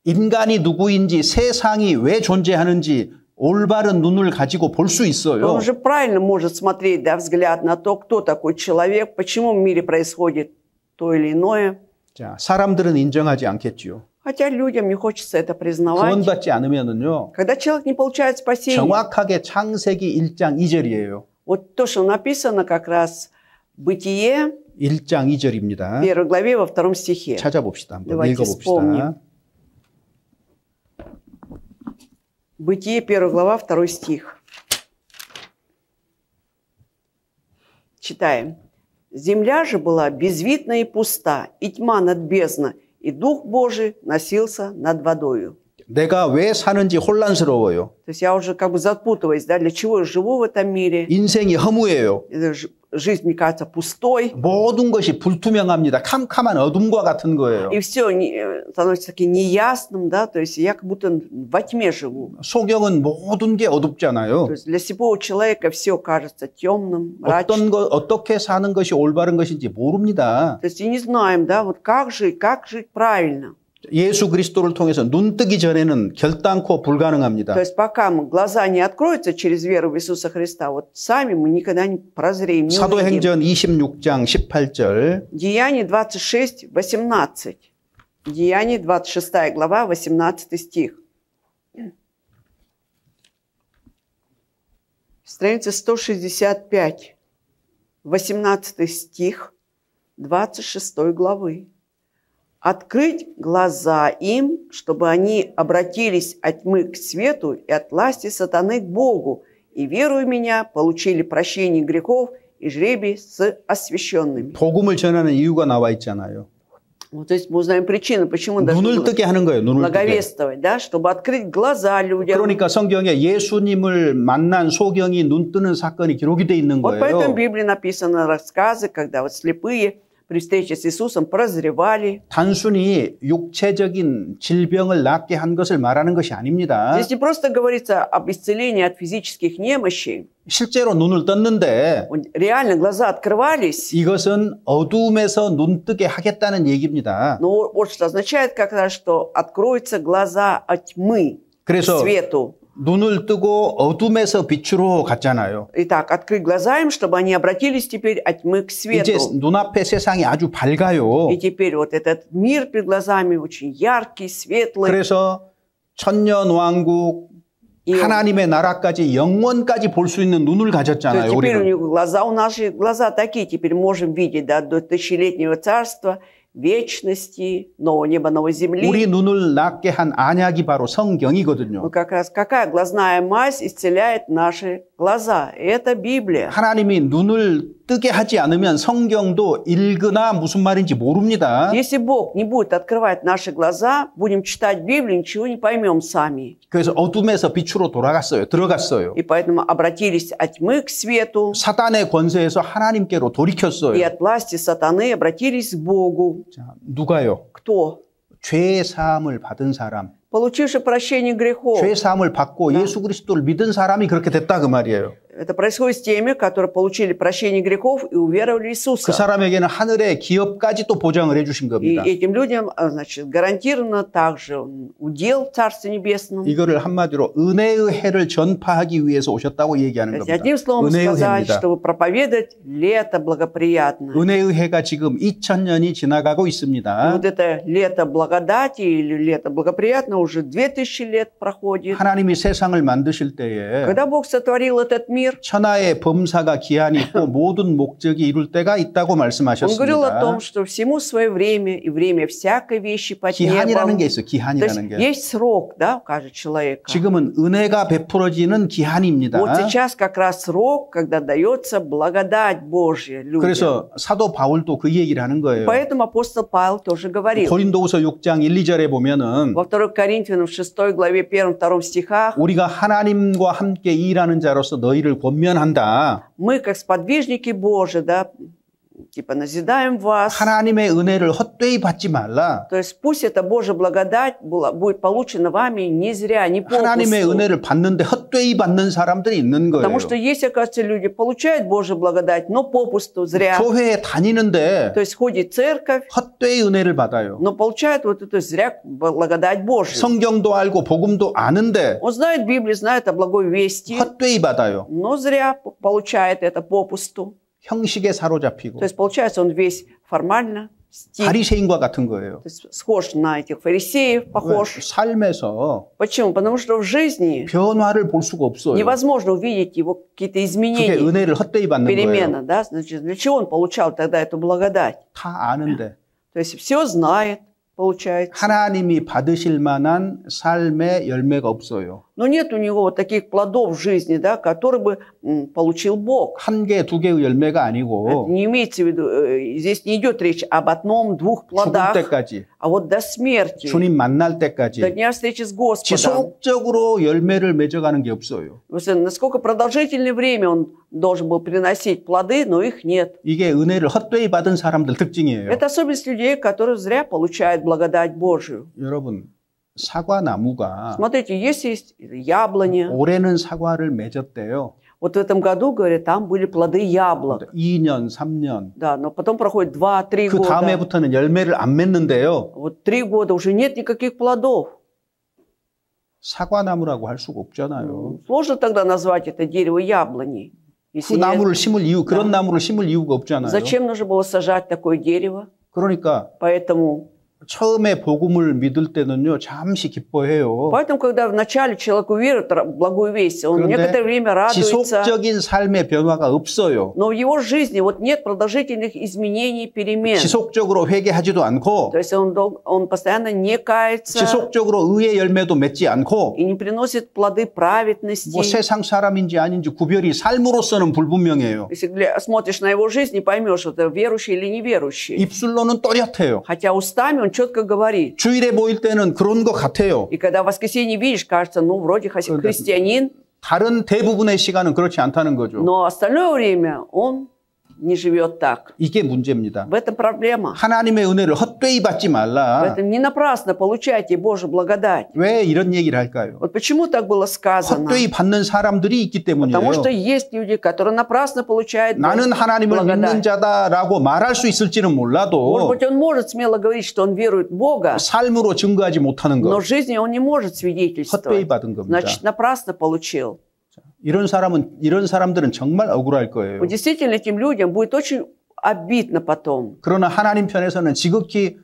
인간이 누구인지 세상이 왜 존재하는지 올바른 눈을 가지고 볼 수 Он 있어요. уже правильно может смотреть, да, взгляд на то, кто такой человек, почему в мире происходит то или иное. 자, 사람들은 인정하지 않겠지요. Хотя людям не хочется это признавать. 구원받지 않으면은요. Когда человек не получает спасения, 정확하게 창세기 1장 2절이에요. вот то, что написано как раз Бытие, 1장 2절입니다. 1 главе, во 2 стихе. 찾아봅시다. 한번 Давайте 읽어봅시다. вспомним. Бытие, 1 глава, 2 стих. Читаем. «Земля же была безвидна и пуста, и тьма над бездна, и Дух Божий носился над водою». 내가 왜 사는지 혼란스러워요. То есть я уже как бы запутываюсь, да, для чего я живу в этом мире. 인생이 허무해요. Жизнь, мне кажется, пустой. 모든 것이 불투명합니다. 캄캄한 어둠과 같은 거예요. И все становится таким неясным, да, то есть я как будто во тьме живу. 소경은 모든 게 어둡잖아요. То есть для слепого человека все кажется темным, мрачным. 어떻게 사는 것이 올바른 것인지 모릅니다. То есть и не знаем, да, вот как жить правильно. 예수 그리스도를 통해서 눈 뜨기 전에는 결단코 불가능합니다. То есть пока глаза не откроются через веру в Иисуса Христа, вот сами мы никогда не прозреем, не увидим. 사도행전 26장 18절. Деяние 26, 18. Деяние 26 глава, 18 стих. Страница 165. 18 стих 26 главы. «Открыть глаза им, чтобы они обратились от тьмы к свету и от власти сатаны к Богу, и, веруя в меня, получили прощение грехов и жребий с освященными». 복음을 전하는 이유가 나와 있잖아요. Вот, то есть мы узнаем причину, почему должны 눈을 뜨게 하는 거예요. 눈을 뜨게. благовествовать, да, чтобы открыть глаза людям. 그러니까 성경에 예수님을 만난 소경이 눈 뜨는 사건이 기록이 돼 있는 Вот поэтому в 거예요. Библии написаны рассказы, когда вот слепые при встрече с Иисусом прозревали. 단순히 육체적인 질병을 낫게 한 것을 말하는 것이 아닙니다. Здесь не просто говорится об исцелении от физических немощей. 실제로 눈을 떴는데 Реально глаза открывались. 이것은 어둠에서 눈 뜨게 하겠다는 얘기입니다. Но вот что означает как раз, что откроются глаза от тьмы к 그래서 свету. 눈을 뜨고 어둠에서 빛으로 갔잖아요. Итак, открыть глаза им, чтобы они обратились теперь от тьмы к 이제 свету. 눈앞에 세상이 아주 밝아요. И теперь вот этот мир перед глазами очень яркий, светлый. 그래서 천년왕국 하나님의 나라까지 영원까지 볼 수 있는 눈을 То есть 가졌잖아요. теперь у 우리는. них глаза, у наши глаза такие, теперь можем видеть, да, до тысячелетнего царства, вечности, нового неба, новой земли. 우리 눈을 낫게 한 안약이 바로 성경이거든요. Ну, как раз какая глазная мазь исцеляет наши глаза? Это Библия. 하나님이 눈을 뜨게 하지 않으면 성경도 읽으나 무슨 말인지 모릅니다. Если Бог не будет открывать наши глаза, будем читать Библию, ничего не поймем сами. 그래서 어둠에서 빛으로 들어갔어요. И поэтому обратились от тьмы к свету, 사단의 권세에서 하나님께로 и 돌이켰어요. от власти сатаны обратились к Богу. 자, 누가요? Кто? 죄 사함을 받은 사람, Получивший прощение грехов. 죄 사함을 받고 예수 그리스도를 믿은 사람이 그렇게 됐다 그 말이에요. Это происходит с теми, которые получили прощение грехов и уверовали в 그 Иисуса. 사람에게는 하늘의 기업까지 또 보장을 해주신 И 겁니다. этим людям, значит, гарантировано также удел в Царстве Небесном. 이거를 한마디로 은혜의 해를 전파하기 위해서 오셨다고 얘기하는 То есть, 겁니다. одним словом 은혜의 сказать, 해입니다. чтобы проповедовать лето благоприятное. 은혜의 해가 지금 2000년이 지나가고 И 있습니다. вот это лето благодати или лето благоприятное уже 2000 лет проходит. 하나님이 세상을 만드실 때에 Когда Бог сотворил этот мир, 천하의 범사가 기한이 있고 모든 목적이 이룰 때가 있다고 Он говорил о 말씀하셨습니다. том, что всему свое время и время всякой вещи под 기한이라는 небом. 게 있어요. То есть 기한이라는 게. есть срок, да, у каждого человека. 지금은 은혜가 베풀어지는 기한입니다. Вот сейчас как раз срок, когда дается благодать Божья людям. 그래서 사도 바울도 그 얘기를 하는 거예요. Поэтому апостол Павел тоже говорил. 고린도후서 6장 1, 2절에 보면은 Во 2 Коринфянам 6 главе 1, 2 стихах 우리가 하나님과 함께 일하는 자로서 너희를 권면한다. мы, как сподвижники Божьи, да, типа назидаем вас. 하나님의 은혜를 헛되이 받지 말라. То есть пусть эта Божья благодать будет получена вами не зря, не 하나님의 попусту. 은혜를 받는데 헛되이 받는 사람들이 있는 거예요. Потому что есть, оказывается, люди получают Божью благодать, но попусту, зря. 교회에 다니는데 То есть ходит в церковь, 헛되이 은혜를 받아요. но получает вот эту зря благодать Божью. 성경도 알고 복음도 아는데 Он знает Библию, знает о благой вести, 헛되이 받아요. но зря получает это попусту. 형식에 사로잡히고 То есть, получается, он весь формально, стих, 바리새인과 같은 거예요. то есть, схож на этих фарисеев, похож. 삶에서 Почему? Потому что в жизни 변화를 볼 수가 없어요. невозможно увидеть его какие-то 그게 изменения, 은혜를 헛되이 받는 거예요. перемена, да? Значит, для чего он получал тогда эту благодать? 다 아는데 То есть, все знает, получается. 하나님이 받으실 만한 삶의 열매가 없어요. Но нет у него вот таких плодов в жизни, да, которые бы получил Бог. 한 개, 두 개의 열매가 Это 아니고 не имеется в виду, здесь не идет речь об одном-двух 죽을 плодах, 때까지, а вот до смерти, 주님 만날 до 때까지 дня встречи с Господом. 지속적으로 열매를 맺어가는 게 없어요. Насколько продолжительное время он должен был приносить плоды, но их нет. 이게 은혜를 헛되이 받은 사람들 특징이에요. Это особенность людей, которые зря получают благодать Божию. 여러분, 사과나무가 Смотрите, есть яблоня. 올해는 사과를 맺었대요. Вот в этом году, говорят, там были плоды яблок. 2년, 3년. Да, но потом проходит 2-3 그 года. 다음에부터는 열매를 안 맺는데요. Вот 3 года уже нет никаких плодов. 사과나무라고 할 수가 없잖아요. Сложно тогда назвать это дерево яблоней. 그 Если нет, 나무를 심을 이유, 그런 나무를 심을 이유가 없잖아요. зачем нужно было сажать такое дерево? 그러니까 Поэтому 처음에 복음을 믿을 때는요, 잠시 기뻐해요. когда вначале человек уверует в благую весть, он 그런데 некоторое время радуется, 지속적인 삶의 변화가 없어요. но в его жизни вот нет продолжительных изменений, перемен. 지속적으로 회개하지도 않고, То есть он постоянно не кается 지속적으로 의의 열매도 맺지 않고, и не приносит плоды праведности. 뭐 세상 사람인지 아닌지 구별이 삶으로서는 불분명해요. Если смотришь на его жизнь, не поймешь, это верующий или неверующий. 입술로는 또렷해요. Хотя устами он четко говорит. 주일에 보일 때는 그런 것 같아요. И когда в воскресенье видишь, кажется, ну, вроде христианин, 다른 대부분의 시간은 그렇지 않다는 거죠. но остальное время он не живет так. 이게 문제입니다. В этом проблема. 하나님의 은혜를 헛되이 받지 말라. Поэтому не напрасно получайте Божью благодать. 왜 이런 얘기를 할까요? Вот почему так было сказано? 헛되이 받는 사람들이 있기 때문이에요. Потому что есть люди, которые напрасно получают 나는 하나님을 믿는 благодать. 자다라고 말할 수 있을지는 Может 몰라도 быть, он может смело говорить, что он верует в Бога, 삶으로 증거하지 못하는 но 것, в жизни он не может 헛되이 свидетельствовать. 받은 겁니다. Значит, напрасно получил. 이런 사람들은 정말 억울할 거예요. Вот действительно, этим людям будет очень обидно потом. 그러나 하나님 편에서는 지극히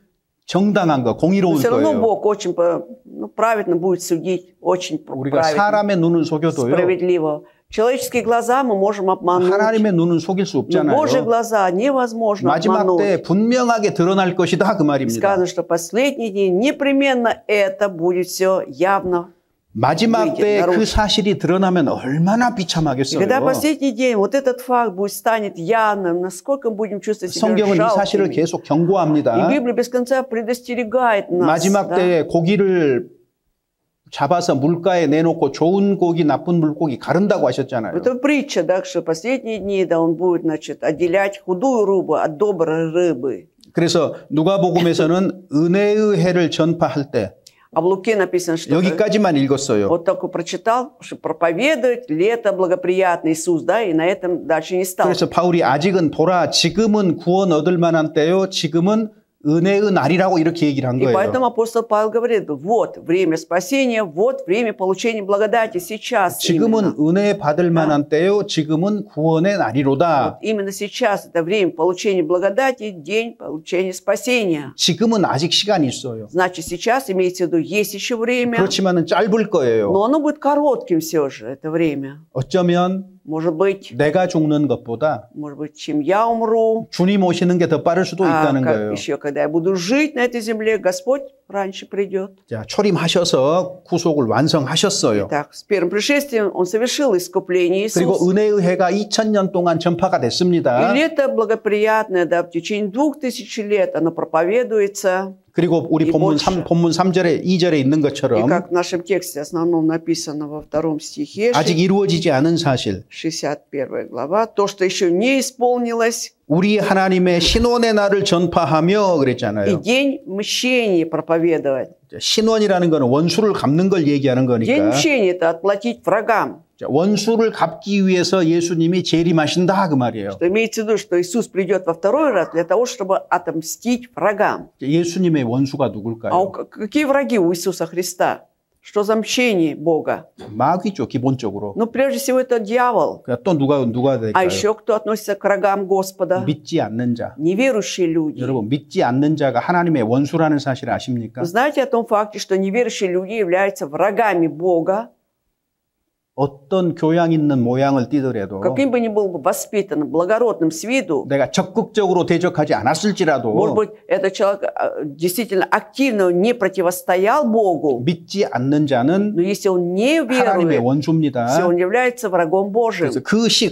정당한 거, Но 공의로울 все равно 거예요. Бог очень праведно будет судить, очень 우리가 праведно, 사람의 눈은 속여도요. справедливо. Человеческие глаза мы можем обмануть, 하나님의 눈은 속일 수 но 없잖아요. Божьи глаза невозможно 마지막 обмануть. 때 분명하게 드러날 것이다 그 말입니다. Сказано, что в последние дни непременно это будет все явно. 마지막 때 그 наружу. 사실이 드러나면 얼마나 И 비참하겠어요. когда в последний день вот этот факт станет явным, насколько мы будем чувствовать себя 성경은 이 사실을 жалкими. 계속 И 경고합니다. Библия без конца предостерегает нас. 마지막 да. 때에 고기를 잡아서 물가에 내놓고 좋은 고기, 나쁜 물고기 가른다고 하셨잖아요. Это притча, да, что в последние дни, да, он будет, значит, отделять худую рыбу от доброй рыбы. 그래서 누가복음에서는 은혜의 해를 전파할 때 А в Луке написано, что 여기까지만 읽었어요. вот только прочитал, что проповедовать лето благоприятный Иисус, да, и на этом дальше не стал. 그래서 바울이 아직은 지금은 구원 얻을 만한 때요. 지금은 은혜의 날이라고 이렇게 얘기를 한 И 거예요. поэтому апостол Павел говорит, вот время спасения, вот время получения благодати, сейчас 지금은 именно. 은혜 받을 만한 때요. 지금은 구원의 날이로다. Вот именно сейчас это время получения благодати, день получения спасения. 지금은 아직 시간이 있어요. Значит, сейчас имеется в виду, есть еще время, 그렇지만은 짧을 거예요. но оно будет коротким все же, это время. 어쩌면 Может быть, 내가 죽는 것보다 чем я умру, 주님 오시는 게 더 빠를 수도 있다는 거예요. еще когда я буду жить на этой земле, Господь раньше придет. 자, 초림하셔서 구속을 완성하셨어요. Так, с первым пришествием Он совершил искупление 그리고 Иисуса. 은혜의 해가 2000년 동안 전파가 됐습니다. И лето благоприятное, да, в течение 2000 лет оно проповедуется. 그리고 우리 И 본문 больше. 3절에 2절에 있는 И 것처럼 как в нашем тексте основном написано во 2 стихе, 아직 이루어지지 않은 사실, 61 глава, то, что еще не исполнилось, 우리 하나님의 신원의 날을 전파하며 и 그랬잖아요. день мщения проповедовать. 신원이라는 거는 원수를 갚는 걸 얘기하는 День 거니까 мщения – это отплатить врагам. 원수를 갚기 위해서 예수님이 재림하신다 그 말이에요. Что имеется в виду, что Иисус придет во второй раз для того, чтобы отомстить врагам. 예수님의 원수가 А 누굴까요? какие враги у Иисуса Христа? Что за мщение Бога? 마귀죠, 기본적으로. Ну, прежде всего, это дьявол. 또 누가 А 될까요? еще кто относится к врагам Господа? 믿지 않는 자. Неверующие люди. 여러분, 믿지 않는 자가 하나님의 원수라는 사실 아십니까? Вы знаете о том факте, что неверующие люди являются врагами Бога? 어떤 교양 있는 모양을 띠더라도 каким бы ни был бы воспитанным, благородным с виду, 내가 적극적으로 대적하지 может 않았을지라도 быть, этот человек действительно активно не противостоял Богу, 믿지 않는 자는 но если он не 하나님의 верует, 원수입니다. все, он является врагом Божьим. 그래서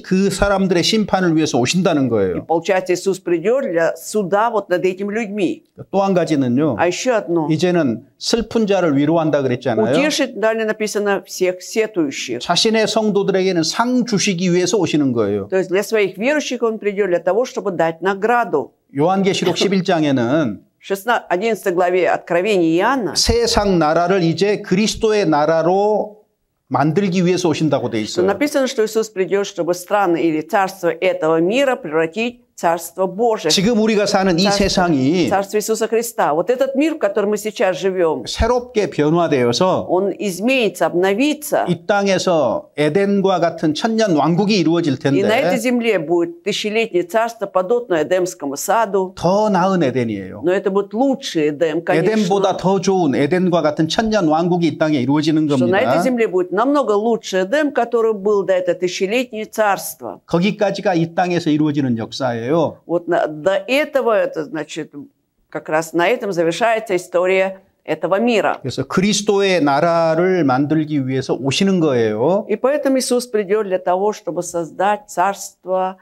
그 사람들의 심판을 위해서 오신다는 И 거예요. получается, Иисус придет для суда вот над этими людьми. 또 한 가지는요. А еще одно. 이제는 슬픈 자를 위로한다 그랬잖아요. Утешить, далее написано, всех сетующих. 자신의 성도들에게는 상 주시기 위해서 오시는 거예요. То есть для своих верующих он придет для того, чтобы дать награду. 요한계시록 11장에는 11 главе Откровения Иоанна 세상 나라를 이제 그리스도의 나라로 만들기 위해서 오신다고 돼 что 있어요. написано, что Иисус придет, чтобы страны или царство этого мира превратить в Царство Божие. 지금 우리가 사는 이 세상이 Царство Иисуса Христа. Вот этот мир, в котором мы сейчас живем, 새롭게 변화되어서 он изменится, обновится. 이 땅에서 에덴과 같은 천년 왕국이 이루어질 И на этой 텐데 земле будет тысячелетнее царство, подобное Эдемскому саду. 더 나은 에덴이에요. Но это будет лучший Эдем, 에덴보다 конечно. 더 좋은 에덴과 같은 천년 왕국이 이 땅에 이루어지는 Что на этой 겁니다. земле будет намного лучше Эдем, который был до этого тысячелетнее царство. 거기까지가 이 땅에서 이루어지는 역사예요. Вот до этого, это значит, как раз на этом завершается история этого мира. 그래서 그리스도의 나라를 만들기 위해서 오시는 거예요. И поэтому Иисус придет для того, чтобы создать царство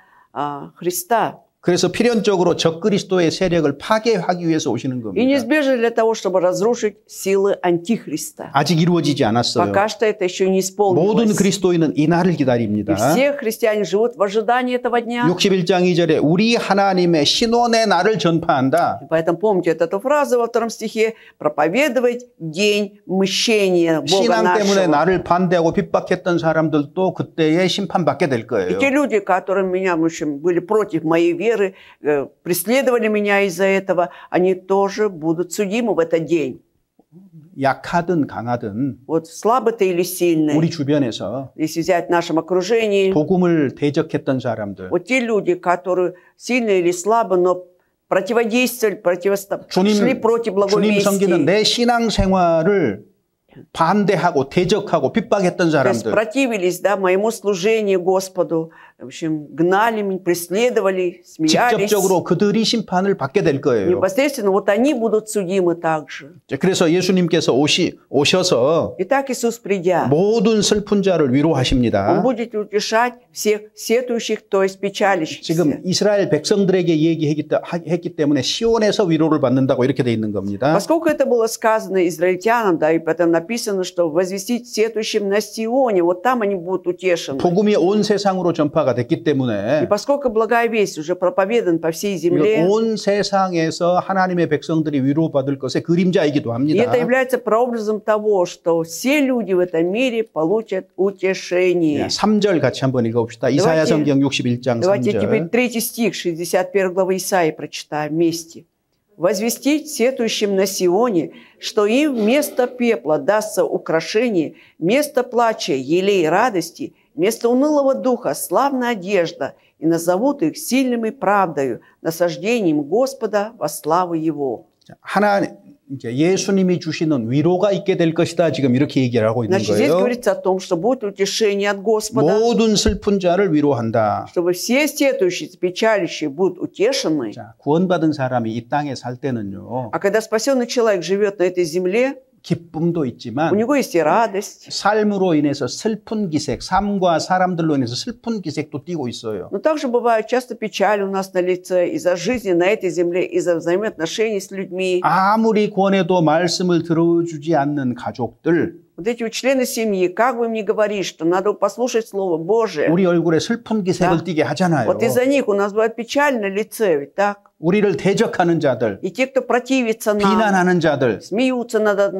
Христа. 그래서 필연적으로 적그리스도의 세력을 파괴하기 위해서 오시는 И 겁니다. неизбежно для того, чтобы разрушить силы Антихриста. 아직 이루어지지 않았어요. Пока что это еще не 모든 исполнилось. 그리스도인은 이 날을 И 기다립니다. все христиане живут в ожидании этого дня. 61장 2절에 우리 하나님의 신원의 날을 전파한다. Поэтому помните эту фразу во 2 стихе «проповедовать день мщения Бога 신앙 때문에 нашего». 나를 반대하고 핍박했던 사람들도 그때에 심판받게 될 И 거예요. те люди, которые меня, в общем, были против моей веры, преследовали меня из-за этого, они тоже будут судимы в этот день. 약하든 강하든 Вот слабый ты или сильный, 우리 주변에서 если взять в нашем окружении, 복음을 대적했던 사람들, вот те люди, которые сильные или слабы, но противодействовали, шли против благой 주님 섬기는 вести. 내 신앙 생활을 반대하고 대적하고 핍박했던 То есть 사람들, противились, да, моему служению Господу, в общем, гнали меня, преследовали, смеялись. 직접적으로 그들이 심판을 받게 될 거예요. Непосредственно вот они будут судимы также. 그래서 예수님께서 오셔서 Итак, Иисус, придя, 모든 슬픈 자를 Он 위로하십니다. будет утешать всех сетующих, то есть печалящихся. 지금 이스라엘 백성들에게 얘기했기 때문에 시온에서 위로를 받는다고 이렇게 돼 있는 겁니다. Поскольку это было сказано израильтянам, да, и потом написано, что возвестить сетующим на Сионе, вот там они будут утешены. 복음이 온 세상으로 전파가 됐기 И 때문에 поскольку благая весть уже проповедана по всей земле, 온 세상에서 하나님의 백성들이 위로받을 것의 그림자이기도 и 합니다. это является прообразом того, что все люди в этом мире получат утешение. 3절 같이 한번 읽어봅시다. 이사야 성경 61장 Давайте теперь 3절. 3 стих 61 главы Исаии прочитаем вместе. «Возвестить сетующим на Сионе, что им вместо пепла дастся украшение, вместо плача елей радости, вместо унылого духа славная одежда, и назовут их сильными правдою, насаждением Господа во славу Его». 이제 예수님이 주시는 위로가 있게 될 것이다. 지금 이렇게 얘기를 하고 있는 Значит, здесь 거예요. говорится о том, что будет утешение от Господа, 모든 슬픈 자를 위로한다. чтобы все сетующие, печалящие будут утешены. 자, 구원받은 사람이 이 땅에 살 때는요. А когда спасенный человек живет на этой земле, 기쁨도 у 있지만 него есть и радость. 삶으로 인해서 슬픈 기색, 삶과 사람들로 인해서 슬픈 기색도 띠고 있어요. Но также бывает часто печаль у нас на лице из-за жизни на этой земле, из-за взаимоотношений с людьми. 아무리 권해도 말씀을 들어주지 않는 가족들, Вот эти вот члены семьи, как бы им ни говорить, что надо послушать Слово Божие, 우리 얼굴에 슬픈 기색을 띠게 하잖아요. вот из-за них у нас бывает печаль на лице, ведь так? 우리를 대적하는 자들, И те, кто противится нам, 비난하는 자들, смеются над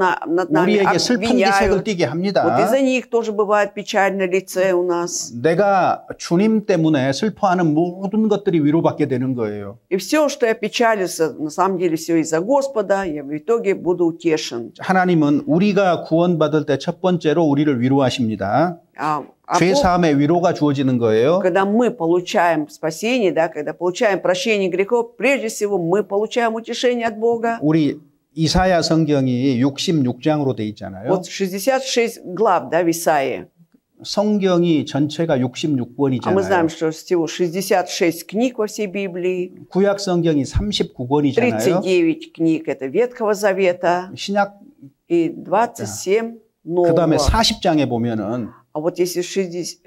нами, 우리에게 슬픈 기색을 обвиняют. 띠게 Вот 합니다. из-за них тоже бывает печаль на лице у нас. 내가 주님 때문에 슬퍼하는 모든 것들이 위로받게 되는 거예요. И все, что я печалился, на самом деле все из-за Господа, я в итоге буду утешен. 하나님은 우리가 구원받을 때 첫 번째로 우리를 위로하십니다. 죄 사함의 위로가 주어지는 거예요. Когда мы получаем спасение, да, когда получаем прощение грехов, прежде всего мы получаем утешение от Бога. 우리 이사야 성경이 66장으로 돼 있잖아요. Вот 66 глав, да, в Исаии. 성경이 전체가 А мы 66권이잖아요. знаем, что всего 66 книг во всей Библии, 구약 성경이 39권이잖아요. 39 книг это Ветхого Завета 신약 и 27 그다음에 Нового. 40장에 보면은 А вот если 60,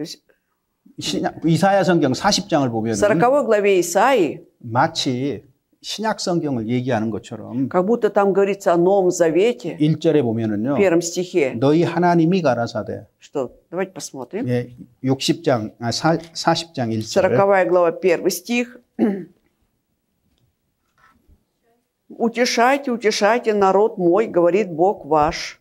이사야 성경 40장을 в 보면은 40 главе Исаии, 마치 신약 성경을 얘기하는 것처럼 как будто там говорится о Новом Завете, 1절에 в 보면은요. первом стихе. 너희 하나님이 가라사대. Что? Давайте посмотрим. 예, 40장 1절. 40 глава, 1 стих. «Утешайте, утешайте народ мой, говорит Бог ваш».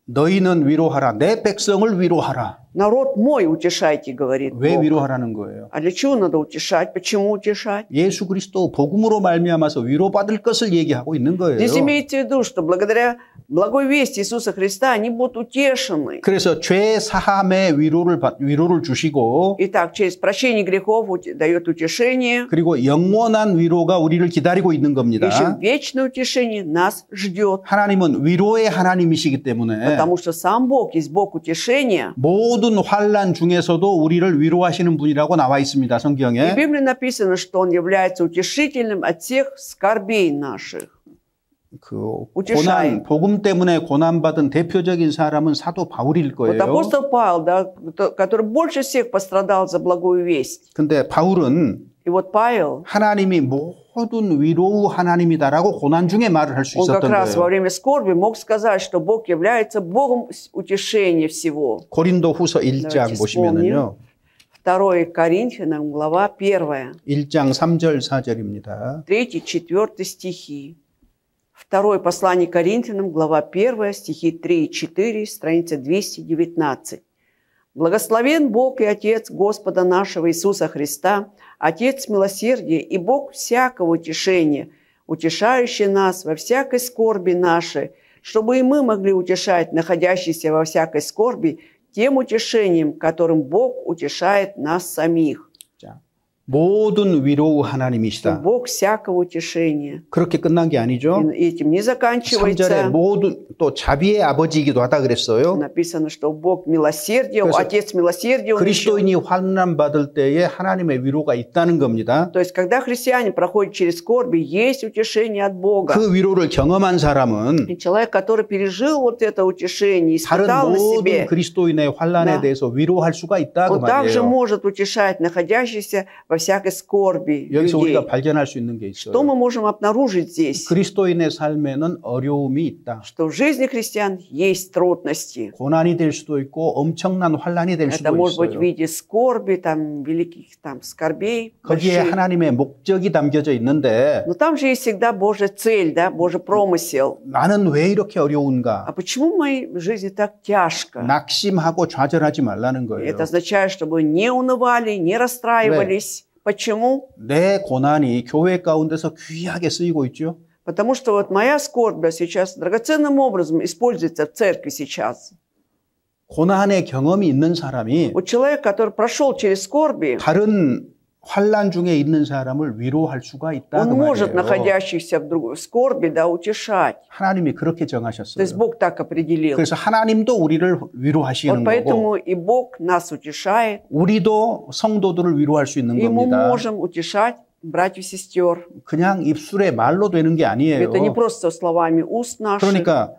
너희는 위로하라. 내 백성을 위로하라. Народ мой утешайте, говорит 왜 Бог. 위로하라는 거예요? А для чего надо утешать? Почему утешать? 예수 그리스도 복음으로 말미암아서 위로받을 것을 얘기하고 있는 거예요. Здесь имеется в виду, что благодаря благой вести Иисуса Христа они будут утешены. 그래서 죄 사함의 위로를 주시고 Итак, через прощение грехов дает утешение. 그리고 영원한 위로가 우리를 기다리고 있는 겁니다. Еще вечное утешение нас ждет. 하나님은 위로의 하나님이시기 때문에 Потому что сам Бог есть Бог утешения. 모든 환난 중에서도 우리를 위로하시는 분이라고 나와 있습니다. И в 성경에. Библии написано, что Он является утешительным от всех скорбей наших. 그 утешает. 고난, 복음 때문에 고난받은 대표적인 사람은 사도 바울일 Вот 거예요. апостол Павел, да, который больше всех пострадал за благую весть. 근데 바울은 И вот Павел, 하나님이 모든 위로 하나님이다라고 고난 중에 말을 할 수 он как 있었던 раз во 거예요. время скорби мог сказать, что Бог является Богом утешения всего. 고린도 후서 1장 Давайте 보시면은요. 2 Коринфянам, глава 1. 1장 3절 4절입니다. 3-4 стихи. Второе послание Коринфянам, глава 1, стихи 3 и 4, страница 219. «Благословен Бог и Отец Господа нашего Иисуса Христа, Отец милосердия и Бог всякого утешения, утешающий нас во всякой скорби нашей, чтобы и мы могли утешать находящихся во всякой скорби тем утешением, которым Бог утешает нас самих». 자, 모든 위로 Что 하나님이시다. Бог всякого утешения. 그렇게 끝난 게 아니죠. И этим не 3절에 заканчивается. 모든 또 자비의 아버지이기도 하다 그랬어요. Написано, что Бог милосердия, 그래서 Отец милосердия. Он еще. 그리스도인이 환난 받을 때에 하나님의 위로가 있다는 겁니다. То есть, когда христиане проходят через скорби, есть утешение от Бога. 그 위로를 경험한 사람은 И человек, который пережил вот это утешение, 다른 испытал на 모든 себе, 그리스도인의 환난에 Да. 대해서 위로할 수가 있다 그 он также 말이에요. может утешать находящихся во всякой скорби 여기서 людей. 우리가 발견할 수 있는 게 Что 있어요. мы можем обнаружить здесь? 그리스도인의 삶에는 어려움이 있다. Что в жизни христиан есть трудности. 고난이 될 수도 있고 엄청난 환난이 될 Это 수도 может быть в 있어요. виде скорби, там, великих там, скорбей. 거기에 больших. 하나님의 목적이 담겨져 있는데 Но там же есть всегда Божья цель, да, Божий промысел. 나는 왜 이렇게 А 어려운가? почему в моей жизни так тяжко? 낙심하고 좌절하지 말라는 거예요. Это означает, чтобы не унывали, не расстраивались. Почему? 내 고난이 교회 가운데서 귀하게 쓰이고 있죠. Потому что вот моя скорбь сейчас драгоценным образом используется в церкви сейчас. 고난의 경험이 있는 사람이 Вот человек, который прошел через скорби, 다른 환난 중에 있는 사람을 위로할 수가 있다 он 그 может 말이에요. находящихся в другой скорби, да, утешать. 하나님이 그렇게 То 정하셨어요. есть Бог так определил. 그래서 하나님도 우리를 위로하시는 Вот 거고 поэтому и Бог нас утешает, 우리도 성도들을 위로할 수 있는 и мы 겁니다. можем утешать братьев и сестер. 그냥 입술의 말로 되는 게 아니에요. Это не просто словами уст наших. 그러니까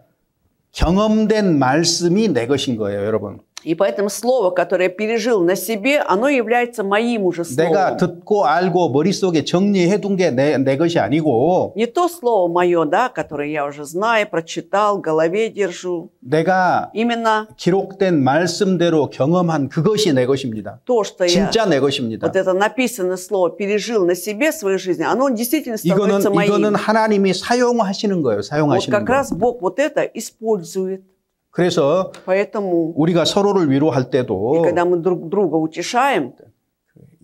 경험된 말씀이 내 것인 거예요, 여러분. И поэтому слово, которое я пережил на себе, оно является моим уже 내가 словом. 듣고 알고 머릿속에 정리해둔 게 내 것이 아니고 Не то слово мое, да, которое я уже знаю, прочитал, в голове держу. 내가 Именно 기록된 말씀대로 경험한 그것이 내 것입니다. то, что я, 진짜 내 것입니다. вот это написанное слово, пережил на себе в своей жизни, оно действительно становится 이거는 моим. 하나님이 사용하시는 거예요. Вот 사용하시는 как 거. раз Бог вот это использует. 그래서 Поэтому, 우리가 서로를 위로할 и 때도 когда мы друг друга утешаем,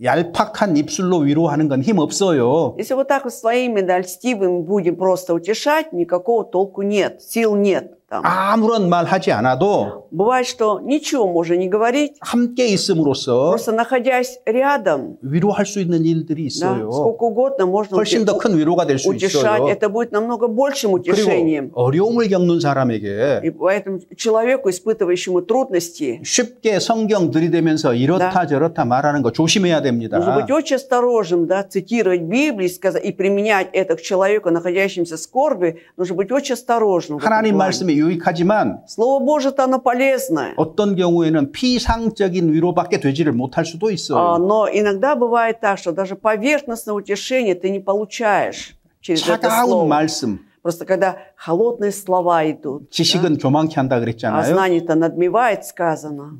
얄팍한 입술로 위로하는 건 힘 없어요. если вот так вот своими, да, льстивыми будем просто утешать, никакого толку нет, сил нет. там. 아무런 말 하지 않아도 Бывает, что ничего можно не говорить, 함께 있음으로써 просто находясь рядом, 위로할 수 있는 일들이 да, 있어요. сколько угодно можно 훨씬 더 큰 위로가 될 수 утешать. 있어요. Это будет намного большим утешением. 그리고 어려움을 겪는 사람에게 И поэтому человеку, испытывающему трудности, 쉽게 성경 들이대면서 이렇다 저렇다 말하는 거 조심해야 됩니다. нужно быть очень осторожным, да, цитировать Библию и применять это к человеку, находящемуся в скорби. Нужно быть очень осторожным. 하나님 말씀이 유익하지만 Слово Божие-то оно полезное. 어떤 경우에는 피상적인 위로밖에 되지를 못할 수도 있어요. Но иногда бывает так, что даже поверхностное утешение ты не получаешь через это 차가운 слово. 말씀, Просто когда холодные слова идут, 지식은 교만케 한다 а 그랬잖아요. знание-то надмевает, сказано.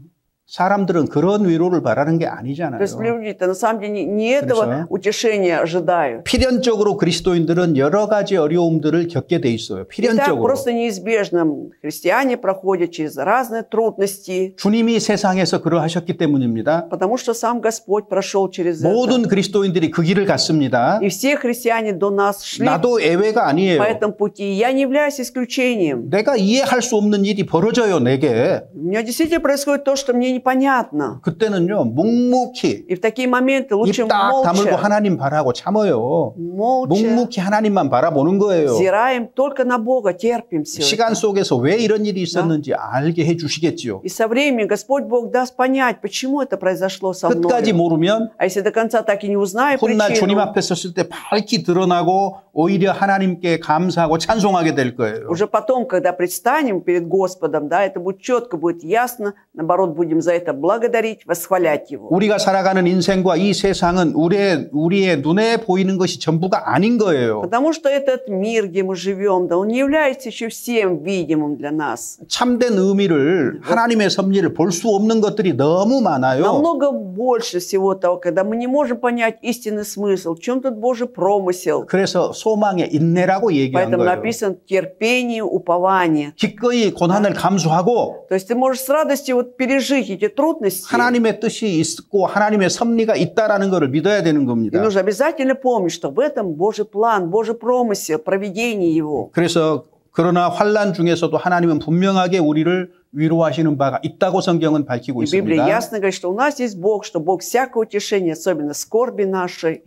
사람들은 그런 위로를 바라는 게 То 아니잖아요. есть люди-то на самом деле не этого 그래서 утешения ожидают. 필연적으로 그리스도인들은 여러 가지 어려움들을 겪게 돼 있어요. И так 필연적으로. просто неизбежно христиане проходят через разные трудности, 주님이 세상에서 그러하셨기 때문입니다. потому что сам Господь прошел через это. 모든 그리스도인들이 그 길을 갔습니다. И все христиане до нас шли 나도 예외가 아니에요. по этому пути. Я не являюсь исключением. 내가 이해할 수 없는 일이 벌어져요, 내게. У меня действительно происходит то, что мне непонятно. 그때는요, 묵묵히 И в такие моменты лучше 입 딱 다물고 молча, 하나님 바라고 참아요. молча 묵묵히 하나님만 바라보는 거예요. взираем только на Бога, терпим все. 시간 속에서 왜 이런 일이 있었는지 알게 해 주시겠죠. И со временем Господь Бог даст понять, почему это произошло со 끝까지 мной. 모르면 А если до конца так и не узнаю 훗날 주님 причину, 앞에 섰을 때 밝히 드러나고 오히려 하나님께 감사하고 찬송하게 될 거예요. уже потом, когда предстанем перед Господом, да, это будет четко, будет ясно, наоборот, будем за это благодарить, восхвалять Его. 우리가 살아가는 인생과 이 세상은 우리의 눈에 보이는 것이 전부가 아닌 거예요. Потому что этот мир, где мы живем, да, он не является еще всем видимым для нас. 참된 의미를 하나님의 섭리를 볼 수 없는 것들이 너무 많아요. Намного больше всего того, когда мы не можем понять истинный смысл, в чем тут Божий промысел. 그래서 소망의 인내라고 얘기한 Поэтому 거예요. написано терпение, упование. 기꺼이 고난을 감수하고 То есть ты можешь с радостью вот пережить эти трудности. 하나님의 뜻이 있고 하나님의 섭리가 있다라는 것을 믿어야 되는 И 겁니다. нужно обязательно помнить, что в этом Божий план, Божий промысел, проведение его. 그래서 그러나 환난 중에서도 하나님은 분명하게 우리를 위로하시는 바가 있다고 성경은 밝히고 И Библия 있습니다. ясно говорит, что у нас есть Бог, что Бог всякое утешение, особенно скорби нашей.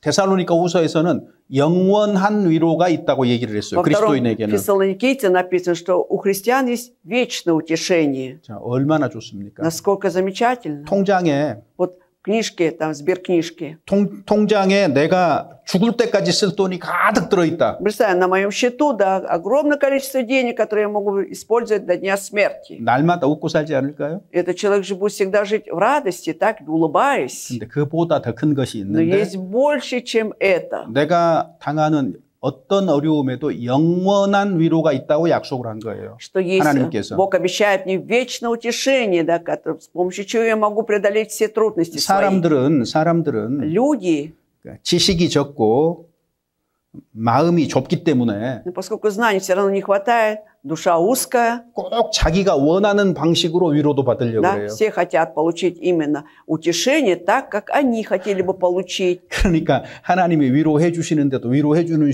데살로니가 후서에서는 영원한 위로가 있다고 얘기를 했어요. Во втором 그리스도인에게는. Фессалоникийце написано, что у христиан есть вечное утешение. 자, 얼마나 좋습니까? Насколько замечательно. 통장에 Вот в книжке, там, в сберкнижке. 통장에 내가 죽을 때까지 쓸 돈이 가득 들어있다. Представь, на моем счету, да, огромное количество денег, которые я могу использовать до дня смерти. 날마다 웃고 살지 않을까요? Этот человек же будет всегда жить в радости, так, улыбаясь. 근데 그보다 더 큰 것이 Но 있는데 есть больше, чем это. 내가 당하는 어떤 어려움에도 영원한 위로가 있다고 약속을 한 거예요. Что есть, 하나님께서. Бог обещает мне вечное утешение, да, с помощью чего я могу преодолеть все трудности свои. 사람들은 Люди, 지식이 적고 마음이 좁기 때문에 но поскольку знаний все равно не хватает, душа узкая, 꼭 자기가 원하는 방식으로 위로도 받으려고 да, 그래요. все хотят получить именно утешение так, как они хотели бы получить. 그러니까 하나님이 위로해 주시는데도 위로해 주는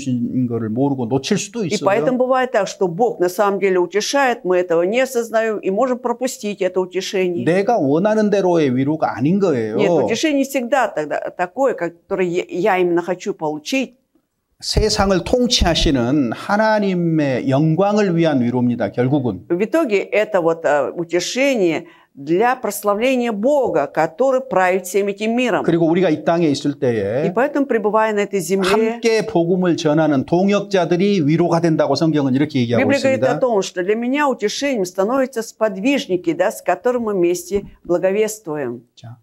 거를 모르고 놓칠 수도 И 있어요. поэтому бывает так, что Бог на самом деле утешает, мы этого не осознаем и можем пропустить это утешение. 내가 원하는 대로의 위로가 아닌 거예요. Нет, утешение всегда тогда такое, которое я именно хочу получить. 세상을 통치하시는 하나님의 영광을 위한 위로입니다. 결국은. В итоге это вот утешение для прославления Бога, который правит всем этим миром. 그리고 우리가 이 땅에 있을 И 때에 поэтому, пребывая на этой земле, 함께 복음을 전하는 동역자들이 위로가 된다고 성경은 이렇게 얘기하고 Библия говорит о 있습니다. том, что для меня утешением становятся сподвижники, да, с которыми мы вместе благовествуем. 자,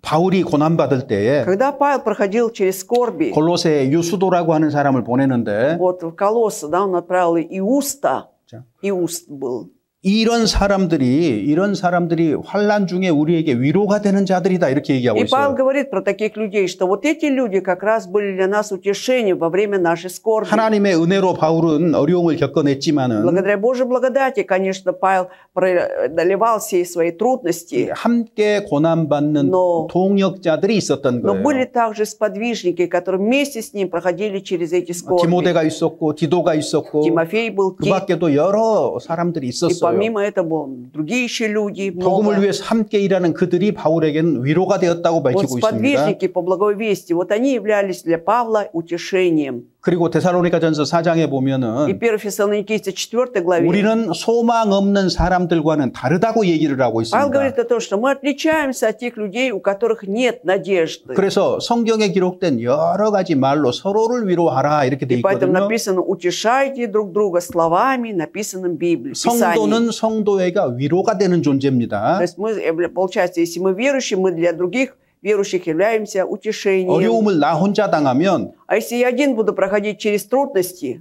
바울이 고난받을 때에 Когда Павел проходил через скорби, 골로새에 유수도라고 하는 사람을 보내는데 вот в Колоссы, да, он отправил Иуста, 자, Иуст был. 이런 사람들이 환난 중에 우리에게 위로가 되는 자들이다 이렇게 얘기하고 И Павел 있어요. говорит про таких людей, что вот эти люди как раз были для нас утешением во время нашей скорби. 하나님의 은혜로 바울은 어려움을 겪어냈지만은 Благодаря Божьей благодати, конечно, Павел преодолевал все свои трудности, 함께 고난받는 동역자들이 있었던 но 거예요. были также сподвижники, которые вместе с ним проходили через эти скорби. 디모데가 있었고 디도가 있었고 Тимофей был, 그 밖에도 여러 사람들이 и 있었어요. помимо этого другие еще люди, 복음을 много. 위해서 함께 일하는 그들이 바울에게는 위로가 되었다고 Вот 밝히고 있습니다. сподвижники по благовестию, вот они являлись для Павла утешением. 그리고 데살로니가전서 4장에 И 보면은 1 Фессалоникийцам 4 главе 우리는 소망 없는 사람들과는 다르다고 얘기를 하고 Павел говорит 있습니다. о том, что мы отличаемся от тех людей, у которых нет надежды. 그래서 성경에 기록된 여러 가지 말로 서로를 위로하라 이렇게 돼 И поэтому 있거든요. написано «утешайте друг друга словами, написанным в Библии». 성도는 성도에게 위로가 되는 То 존재입니다. есть мы, получается, если мы верующие, мы для других верующих являемся утешением. 어려움을 나 혼자 당하면 А если я один буду проходить через трудности,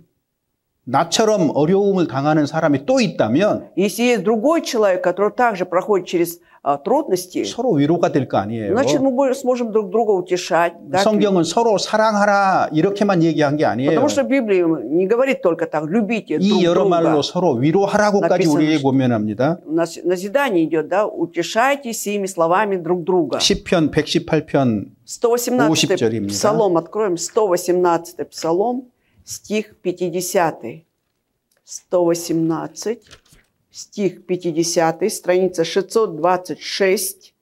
나처럼 어려움을 당하는 사람이 또 있다면 если есть другой человек, который также проходит через трудности, 서로 위로가 될 거 아니에요. значит, мы сможем друг друга утешать. Да? 성경은 서로 사랑하라 이렇게만 얘기한 게 아니에요. Потому что Библия не говорит только так, любите друг 이 여러 말로 друга. 서로 위로하라고까지 написано, 우리에게 고면합니다. У нас назидание идет, да, утешайте сими словами друг друга. 시편 118편 118 50절입니다. псалом, откроем 118 псалом, стих 50. 118, стих 50, страница 626.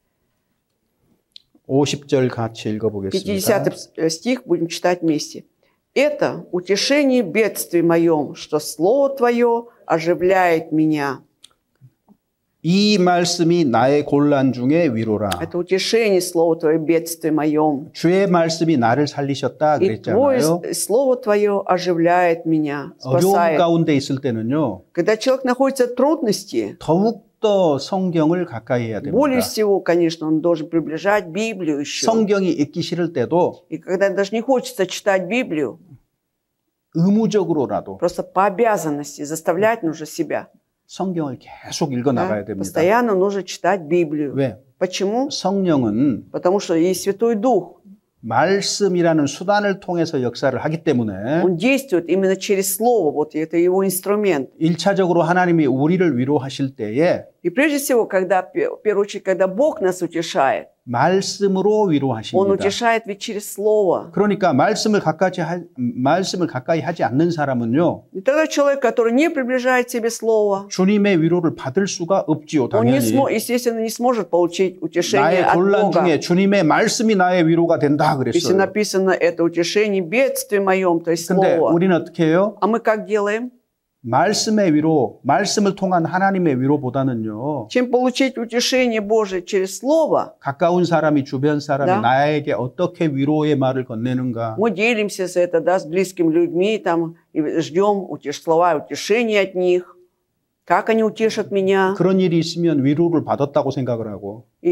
50절 같이 읽어보겠습니다. 50 стих будем читать вместе. «Это утешение в бедствии моем, что Слово Твое оживляет меня». 이 말씀이 나의 곤란 중에 위로라. Это утешение Слово Твое в бедствии моем. 주의 말씀이 나를 살리셨다 И Твое 그랬잖아요. Слово Твое оживляет меня, 어려움 спасает. 가운데 있을 때는요. Когда человек находится в трудности, 더욱더 성경을 가까이 해야 более 됩니다. всего, конечно, он должен приближать Библию еще. 성경이 읽기 싫을 때도 И когда даже не хочется читать Библию, 의무적으로라도 просто по обязанности заставлять нужно себя. 성경을 계속 읽어 Да? 나가야 됩니다. Постоянно нужно читать Библию. 왜? Почему? 성령은 Потому что есть Святой Дух. 말씀이라는 수단을 통해서 역사를 하기 때문에 Он действует именно через Слово. Вот это его инструмент. 1차적으로 하나님이 우리를 위로하실 때에 И прежде всего, когда, в первую очередь, когда Бог нас утешает, 말씀으로 Он 위로하십니다. утешает ведь через Слово. 그러니까 말씀을 가까이 하지 않는 사람은요. И тогда человек, который не приближает себе Слово, 주님의 위로를 받을 수가 없지요. он, 당연히. естественно, не сможет получить утешение 나의 от 곤란 Бога. 중에 주님의 말씀이 나의 위로가 된다 Если 그랬어요. написано это утешение в бедствии моем, то есть 근데 Слово. 우리는 어떻게 해요? А мы как делаем? 말씀의 위로, 말씀을 통한 하나님의 위로보다는요. Чем получить утешение Божие через Слово, 가까운 사람이 주변 사람이 Да. 나에게 어떻게 위로의 말을 건네는가. мы делимся с это, да, с близкими людьми там, и ждем слова утешения от них. Как они утешат меня? 그런 일이 있으면 위로를 받았다고 생각을 하고 И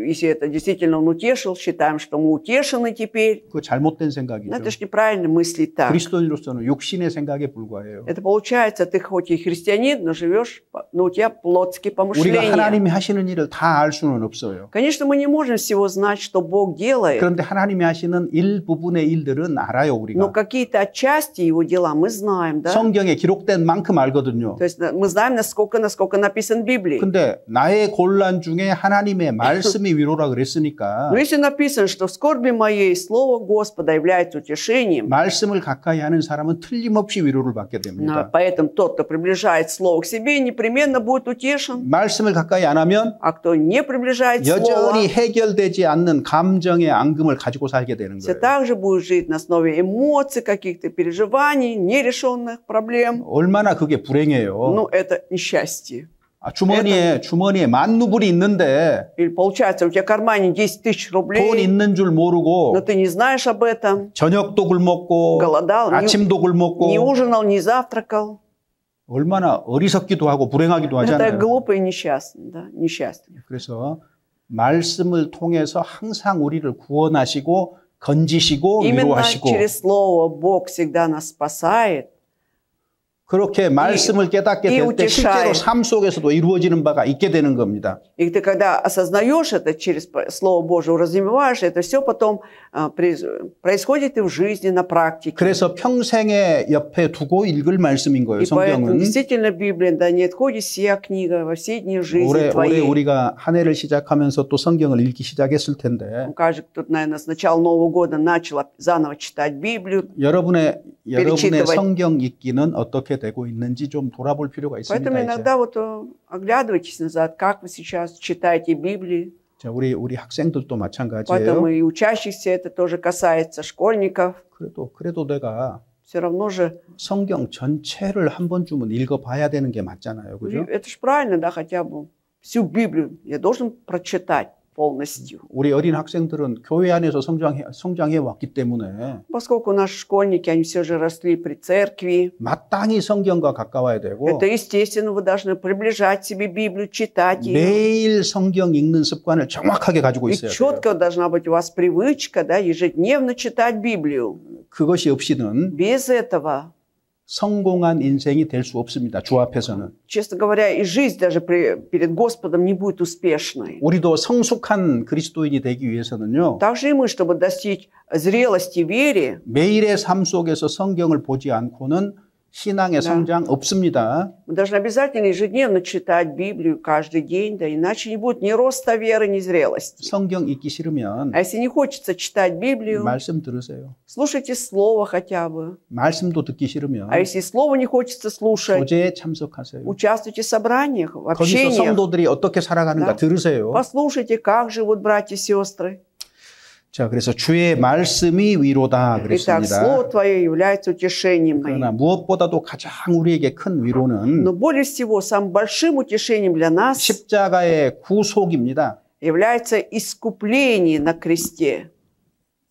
если это действительно он утешил, считаем, что мы утешены теперь. 그거 잘못된 Но 생각이죠. это же неправильно мыслить так. 그리스도인으로서는 육신의 생각에 불과해요. Это получается, ты хоть и христианин, но живешь, но у тебя плотские 우리가 помышления. 하나님이 하시는 일을 다 알 수는 없어요. Конечно, мы не можем всего знать, что Бог делает. 그런데 하나님이 하시는 일부분의 일들은 알아요, Но 우리가. какие-то отчасти его дела мы знаем, да? 성경에 기록된 만큼 알거든요. То есть мы знаем, насколько написано в Библии. 근데 나의 곤란 중에 하나님의 말씀이 위로라 그랬으니까 Но если написано, что в скорби моей Слово Господа является утешением, 말씀을 가까이 하는 사람은 틀림없이 위로를 받게 됩니다. поэтому тот, кто приближает Слово к себе, непременно будет утешен. 말씀을 가까이 안 하면 А кто не приближает Слово, 여전히 해결되지 않는 감정의 앙금을 가지고 살게 되는 все 거예요. так же будет жить на основе эмоций, каких-то переживаний, нерешенных проблем. 얼마나 그게 불행해요. Ну, это несчастье. 주머니에 만루불이 있는데 Или получается, у тебя в кармане 10 тысяч 돈 рублей, 있는 줄 모르고 но ты не знаешь об этом, 저녁도 굶었고 голодал, 아침도 не 굶었고 ужинал, не завтракал. 얼마나 어리석기도 하고 불행하기도 Это 하잖아요. глупо и несчастно, да, несчастье. 그래서 말씀을 통해서 항상 우리를 구원하시고 건지시고 Именно 위로하시고 через Слово Бог всегда нас спасает. 그렇게 말씀을 깨닫게 될 때 실제로 삶 속에서도 이루어지는 바가 있게 되는 겁니다. И ты, когда осознаешь это через Слово Божие, развиваешь, это все потом происходит и в жизни, на практике. 그래서 평생에 옆에 두고 읽을 말씀인 거예요, И поэтому 성경은. действительно Библия, да не отходит сия книга во все дни жизни 올해 твоей. 우리가 한 해를 시작하면서 또 성경을 읽기 시작했을 텐데 Каждый, кто, наверное, с начала Нового года начал заново читать Библию. 여러분의 성경 읽기는 어떻게 되고 있는지 좀 돌아볼 필요가 있습니다. Поэтому иногда вот оглядывайтесь назад, как вы сейчас читаете Библию. 자, 우리 학생들도 마찬가지예요. Поэтому и учащихся это тоже касается, школьников. 그래도 내가 Все равно же 성경 전체를 한 번쯤은 읽어봐야 되는 게 맞잖아요, 그죠? это же правильно, да, хотя бы всю Библию я должен прочитать полностью. 우리 어린 학생들은 교회 안에서 성장해 왔기 때문에 Поскольку наши школьники, они все же росли при церкви. 마땅히 성경과 가까워야 되고 Это естественно, вы должны приближать себе Библию, читать ее. 매일 성경 읽는 습관을 정확하게 가지고 И 있어야 돼요. четко должна быть у вас привычка, да, ежедневно читать Библию. 그것이 없이는 Без этого, 성공한 인생이 될 수 없습니다. 주 앞에서는. честно говоря, и жизнь даже перед Господом не будет успешной. 우리도 성숙한 그리스도인이 되기 위해서는요. Также и мы, чтобы достичь зрелости в вере, 매일의 삶 속에서 성경을 보지 않고는 신앙의 성장 없습니다. мы должны обязательно ежедневно читать Библию каждый день, да, иначе не будет ни роста веры, ни зрелости. 성경 읽기 싫으면 А если не хочется читать Библию, 말씀 들으세요. слушайте Слово хотя бы. 말씀도 듣기 싫으면 А если Слово не хочется слушать, 교제에 참석하세요. участвуйте в собраниях, в 거기서 общениях. 성도들이 어떻게 살아가는가 들으세요. Послушайте, как живут братья и сестры. 자, 그래서 주의 말씀이 위로다 Итак, 그랬습니다. Слово Твое является утешением 그러나 моим. 무엇보다도 가장 우리에게 큰 위로는 Но более всего, самым большим утешением для нас 십자가의 구속입니다. является искупление на кресте.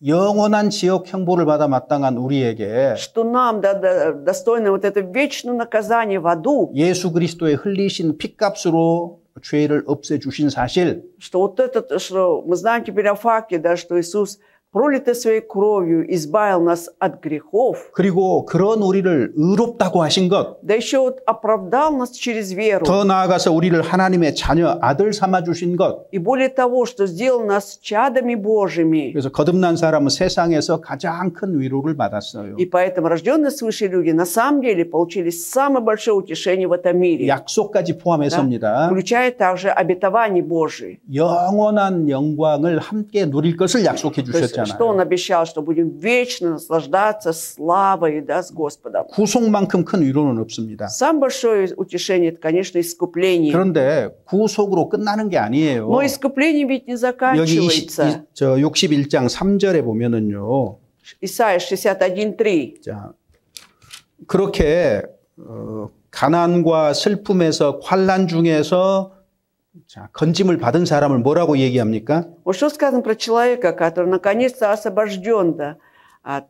영원한 지옥 형벌을 받아 마땅한 우리에게 Что нам достойно вот это вечное наказание в аду, 예수 그리스도의 흘리신 피값으로 죄를 없애주신 사실, что вот это, что мы знаем теперь о факте, да, что Иисус, пролитый своей кровью, избавил нас от грехов, 그리고 그런 우리를 의롭다고 하신 것, да еще вот оправдал нас через веру. 더 나아가서 우리를 하나님의 자녀, 아들 삼아 주신 것. И более того, что сделал нас чадами Божьими. 그래서 거듭난 사람은 세상에서 가장 큰 위로를 받았어요. И поэтому рожденные свыше люди на самом деле получили самое большое утешение в этом мире. 약속까지 포함해서입니다. Включая также обетование Божие. 영원한 영광을 함께 누릴 것을 약속해 주셨잖아요. Что Он обещал, что будем вечно наслаждаться славой, да, с Господом. 구속만큼 큰 위로는 없습니다. Самое большое утешение, это, конечно, искупление. 그런데 구속으로 끝나는 게 아니에요. Но искупление ведь не 여기 заканчивается. 61장 3절에 보면은요. Исайя 61:3. 자, 그렇게 가난과 슬픔에서 환난 중에서 자, 건짐을 받은 사람을 뭐라고 얘기합니까? Вот что сказано про человека, который наконец-то освобожден от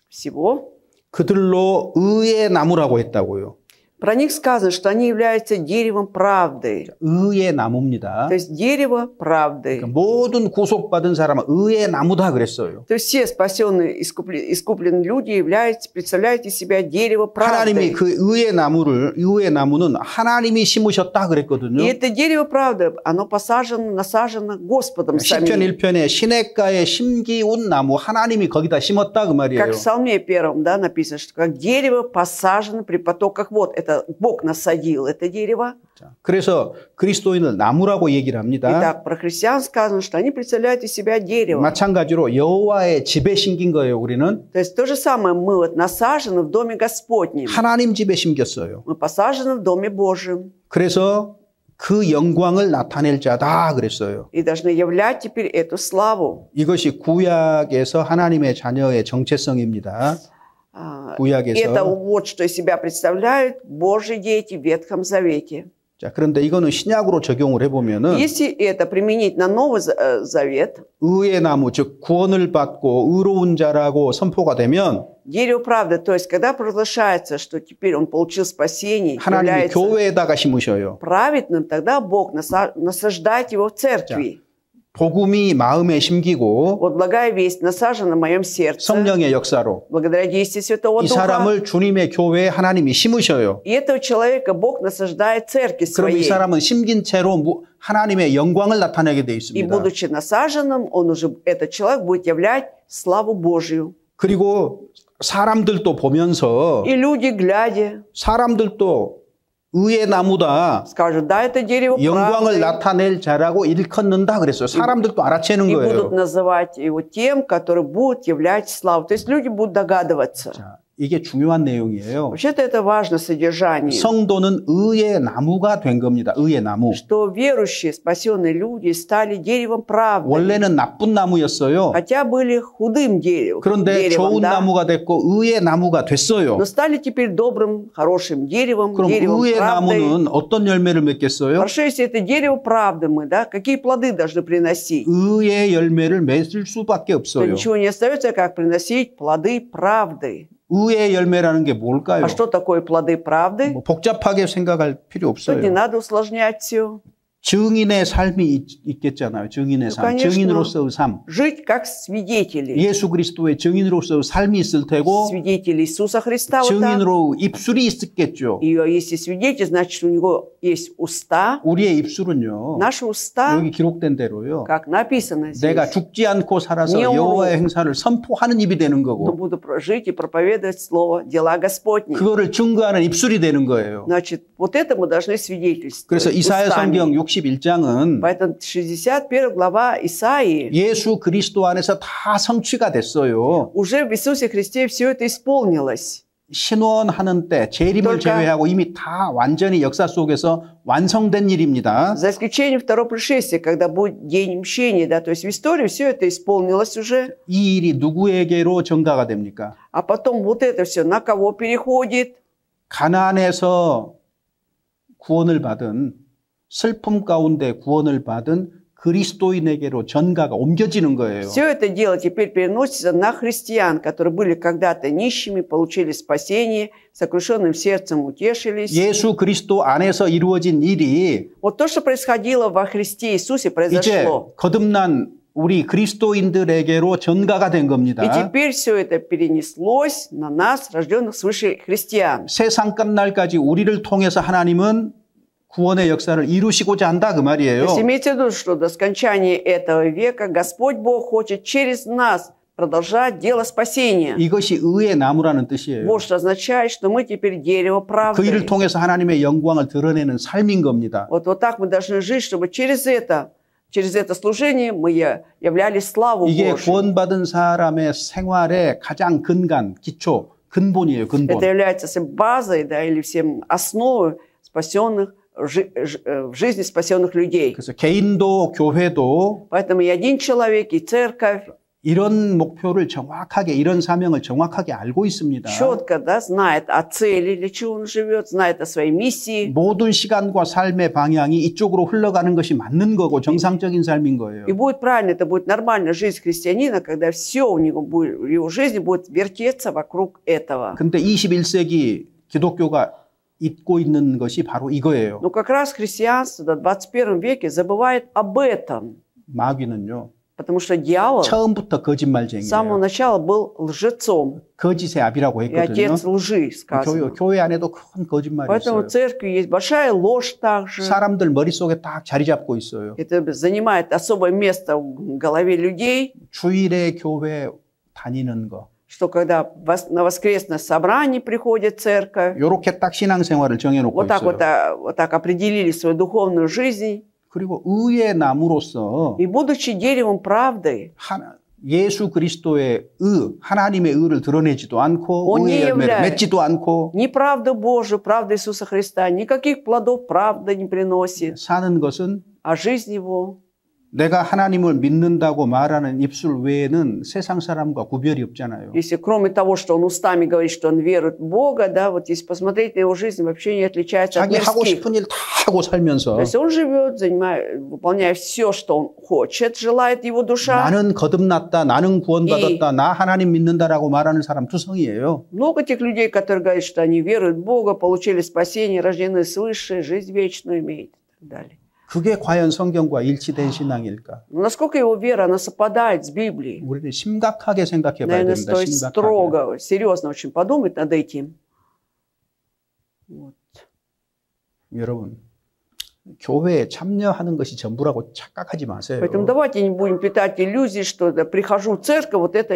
всего? 그들로 의의 나무라고 했다고요. Про них сказано, что они являются деревом правды. 의의 나무입니다. То есть дерево правды. 그러니까 모든 구속받은 사람은 의의 나무다 그랬어요. То есть все спасенные, искупленные люди представляют из себя дерево 하나님이 правды. 그 의의 나무는 하나님이 심으셨다 그랬거든요. И это дерево правды, оно насажено Господом 시편 самим. 1편에 시냇가에 심기운 나무 하나님이 거기다 심었다 그 말이에요. Как в Псалме 1, да, написано, что как дерево посажено при потоках вод. Это Бог насадил это дерево. 그래서 그리스도인을 나무라고 얘기를 합니다. Итак, про христиан сказано, что они представляют из себя дерево. 마찬가지로 여호와의 집에 심긴 거예요. 우리는 То есть то же самое, мы вот насажены в Доме Господнем. 하나님 집에 심겼어요. Мы посажены в Доме Божьем. 그래서 그 영광을 나타낼 자다 그랬어요. И должны являть теперь эту славу. 이것이 구약에서 하나님의 자녀의 정체성입니다. 구약에서. Это вот что из себя представляют Божьи дети в Ветхом Завете. 자, 그런데 이거는 신약으로 적용을 해보면은 Если это применить на Новый Завет, 의의 나무, 즉 구원을 받고 의로운 자라고 선포가 되면 дерево правды, то есть когда провозглашается, что теперь он получил спасение, 하나님이 является 교회에다가 심으셔요. праведным, тогда Бог насаждает его в церкви. 복음이 마음에 심기고 Вот благая весть насажена в моем сердце 성령의 역사로 благодаря действию Святого 이 Духа. 사람을 주님의 교회에 하나님이 심으셔요. И этого человека Бог насаждает церкви 그럼 이 своей. 사람은 심긴 채로 하나님의 영광을 나타내게 돼 И 있습니다. будучи насаженным, этот человек будет являть славу Божью. 그리고 사람들도 보면서 И люди, глядя, 사람들도 의의 나무다. скажут, да, это дерево 영광을 правды. 나타낼 자라고 일컫는다 그랬어요. 사람들도 알아채는 И будут 거예요. называть его тем, которые будут являть славу. То есть люди будут догадываться. 자, 이게 중요한 내용이에요. Вообще-то это важно содержание. 성도는 의의 나무가 된 겁니다. 의의 나무. Что верующие, спасенные люди стали деревом правды. 원래는 나쁜 나무였어요. Хотя были худым деревом, 그런데 좋은 да? 나무가 됐고 의의 나무가 됐어요. Но стали теперь добрым, хорошим деревом, 그럼 деревом 의의 правды. 나무는 어떤 열매를 맺겠어요? Хорошо, если это дерево правды мы, да? Какие плоды должны приносить? 의의 열매를 맺을 수밖에 То 없어요. ничего не остается, как приносить плоды правды. 의의 열매라는 게 뭘까요? А что такое плоды правды? 뭐 복잡하게 생각할 필요 Тут не 없어요. надо усложнять все. 증인의 삶이 있겠잖아요. 증인의 삶. конечно. 증인으로서의 삶. Жить как свидетели. 예수 그리스도의 증인으로서의 삶이 있을 테고 Свидетели Иисуса Христа. Вот так. 증인으로 입술이 있었겠죠. И если свидетель, значит, у него есть уста. 우리의 입술은요. Наши уста, 여기 기록된 대로요. как написано здесь, 내가 죽지 않고 살아서 Не умру. 여호와의 행사를 선포하는 입이 되는 но 거고 буду жить и проповедовать слово, дела Господни. 그거를 증거하는 입술이 되는 거예요. Значит, вот это мы должны свидетельствовать. 그래서 이사야 устами. 성경 61장은 Поэтому 61 глава Исаии 예수 그리스도 안에서 다 성취가 됐어요. уже в Иисусе Христе все это исполнилось. 신원하는 때 재림을 그러니까- 제외하고 이미 다 완전히 역사 속에서 완성된 일입니다. За исключением второго пришествия, когда будет день мщения, да, то есть в истории все это исполнилось уже, 이 일이 누구에게로 전가가 됩니까? а потом вот это все на кого переходит? 가나안에서 구원을 받은 슬픔 가운데 구원을 받은 그리스도인에게로 전가가 옮겨지는 거예요. Все это дело теперь переносится на христиан, которые были когда-то нищими, получили спасение, сокрушенным сердцем утешились. 예수 그리스도 안에서 이루어진 일이 Вот то, что происходило во Христе Иисусе, 이제 произошло. 거듭난 우리 그리스도인들에게로 전가가 된 И 겁니다. теперь все это перенеслось на нас, рожденных свыше христиан. 세상 끝날까지 우리를 통해서 하나님은 구원의 역사를 이루시고자 한다 그 То 말이에요. есть имейте в виду, что до скончания этого века Господь Бог хочет через нас продолжать дело спасения. 이것이 의의 나무라는 뜻이에요. Вот что означает, что мы теперь дерево 그 일을 правды. 통해서 하나님의 영광을 드러내는 삶인 겁니다. Вот так мы должны жить, чтобы через это служение мы являли славу 이게 Божью. 구원받은 사람의 생활의 가장 근간, 기초, 근본이에요. 근본. Это является всем базой, да, или всем основой спасенных в жизни спасенных людей. 그래서 개인도 교회도 Поэтому и один человек, и церковь 이런 목표를 정확하게, 이런 사명을 정확하게 알고 있습니다. четко, да, знает о цели, для чего он живет, знает о своей миссии. 모든 시간과 삶의 방향이 이쪽으로 흘러가는 것이 맞는 거고 정상적인 삶인 거예요. И будет правильно, это будет нормальная жизнь христианина, когда все у него будет, в его жизни будет вертеться вокруг этого. 근데 21세기 기독교가 잊고 있는 것이 바로 이거예요. Но как раз христианство в 21 веке забывает об этом, 마귀는요. потому что дьявол с 처음부터 самого 거짓말쟁이에요. начала был лжецом 거짓의 아비라고 и 했거든요. отец лжи, сказано. 교회 안에도 큰 거짓말이 Поэтому 있어요. в церкви есть большая ложь также. 사람들 머릿속에 딱 자리 잡고 있어요. Это занимает особое место в голове людей, 주일에 교회 다니는 거. что когда на воскресное собрание приходит церковь, 요렇게 딱 신앙생활을 정해놓고 вот 있어요. так определили свою духовную жизнь. 그리고 의의 나무로서 И будучи деревом правды, 예수 그리스도의 하나님의 의를 드러내지도 않고 Он 의의 не 열매를 является. 맺지도 않고 ни правду Божию, правду Иисуса Христа, никаких плодов правда не приносит, 사는 것은 а жизнь его. 내가 하나님을 믿는다고 말하는 입술 외에는 세상 사람과 구별이 없잖아요. Если кроме того, что он устами говорит, что он верует в Бога, да, вот если посмотреть на его жизнь, вообще не отличается от 자기 하고 мирских. 싶은 일 다 하고 살면서 То есть он живет, выполняя все, что он хочет, желает его душа. 나는 거듭났다, 나는 구원받았다, 나 하나님 믿는다라고 말하는 사람 투성이에요. Много тех людей, которые говорят, что они веруют в Бога, получили спасение, рождены свыше, жизнь вечную имеют и так далее. 그게 과연 성경과 일치된 신앙일까? Насколько его вера, она совпадает с Библией? 우리는 심각하게 생각해 봐야 Наверное, 됩니다. стоит 심각하게. строго, серьезно очень подумать над этим. Вот. 여러분, 교회에 참여하는 것이 전부라고 착각하지 마세요. Поэтому давайте не будем питать иллюзий, что да, прихожу в церковь, вот это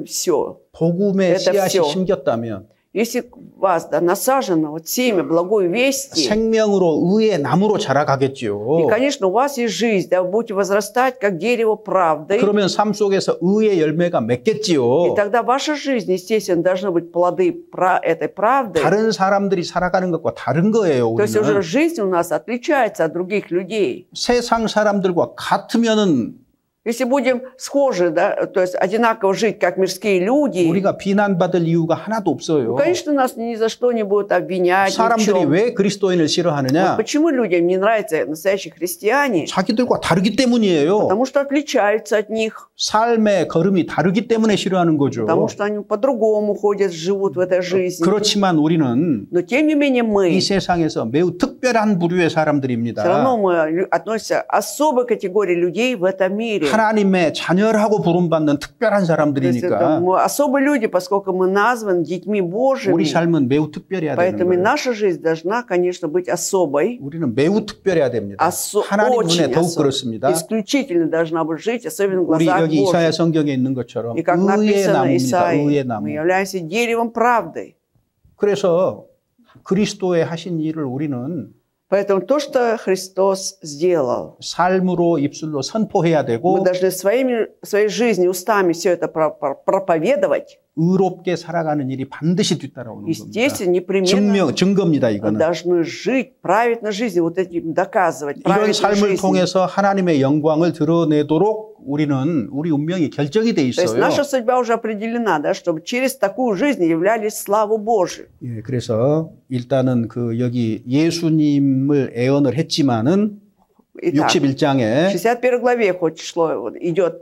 все. 복음의 Это 씨앗이 всё. 심겼다면 Если у вас да, насажено вот семя благой вести, 생명으로 의의 나무로 자라가겠지요. и, конечно, у вас есть жизнь, да, вы будете возрастать, как дерево правды, 그러면 삶 속에서 의의 열매가 и 맺겠지요. тогда ваша жизнь, естественно, должны быть плоды этой правды. 다른 사람들이 살아가는 것과 다른 거예요. То есть уже 우리는 жизнь у нас отличается от других людей. 세상 사람들과 같으면은 Если будем схожи, да, то есть одинаково жить, как мирские люди, 우리가 비난받을 이유가 하나도 없어요. конечно, нас ни за что не будут обвинять. Ни в 사람들이 чем. 왜 그리스도인을 싫어하느냐? Вот почему людям не нравятся настоящие христиане? 자기들과 다르기 때문이에요. Потому что отличаются от них, 삶의 걸음이 다르기 때문에 싫어하는 거죠. потому что они по-другому ходят, живут в этой жизни. 그렇지만 우리는 Но тем не менее мы, 이 세상에서 매우 특별한 부류의 사람들입니다. все равно мы относимся к особой категории людей в этом мире. 하나님의 자녀라고 부름받는 특별한 То есть это 사람들이니까 мы особые люди, поскольку мы названы детьми 우리 Божьими. 삶은 매우 특별해야 되는 Поэтому и 거예요. наша жизнь должна, конечно, быть особой. 우리는 매우 특별해야 됩니다. 하나님 눈에 Очень 더욱 особой. 그렇습니다. Исключительно должна быть жить, особенно в 우리 глазах 여기 이사야 Божьих. 성경에 있는 것처럼 И как 의의 написано 나무입니다. Исаии, 의의 мы 나무. являемся деревом правды. 그래서 그리스도의 하신 일을 우리는 Поэтому то, что Христос сделал, 삶으로 입술로 선포해야 мы 되고 должны своей жизнью, устами все это проповедовать. 의롭게 살아가는 일이 반드시 뒤따라오는 겁니다. Естественно, непременно 증거입니다. 이거는. должны жить праведной жизнью, вот этим доказывать 이런 праведной 삶을 жизнью. 통해서 하나님의 영광을 드러내도록 우리는 우리 운명이 결정이 돼 То есть 있어요. наша судьба уже определена, да, чтобы через такую жизнь являлись славу Божию. 예, 그래서 일단은 그 여기 예수님을 애언을 했지만은 Итак, 61장에 в 61 главе хоть шло, идет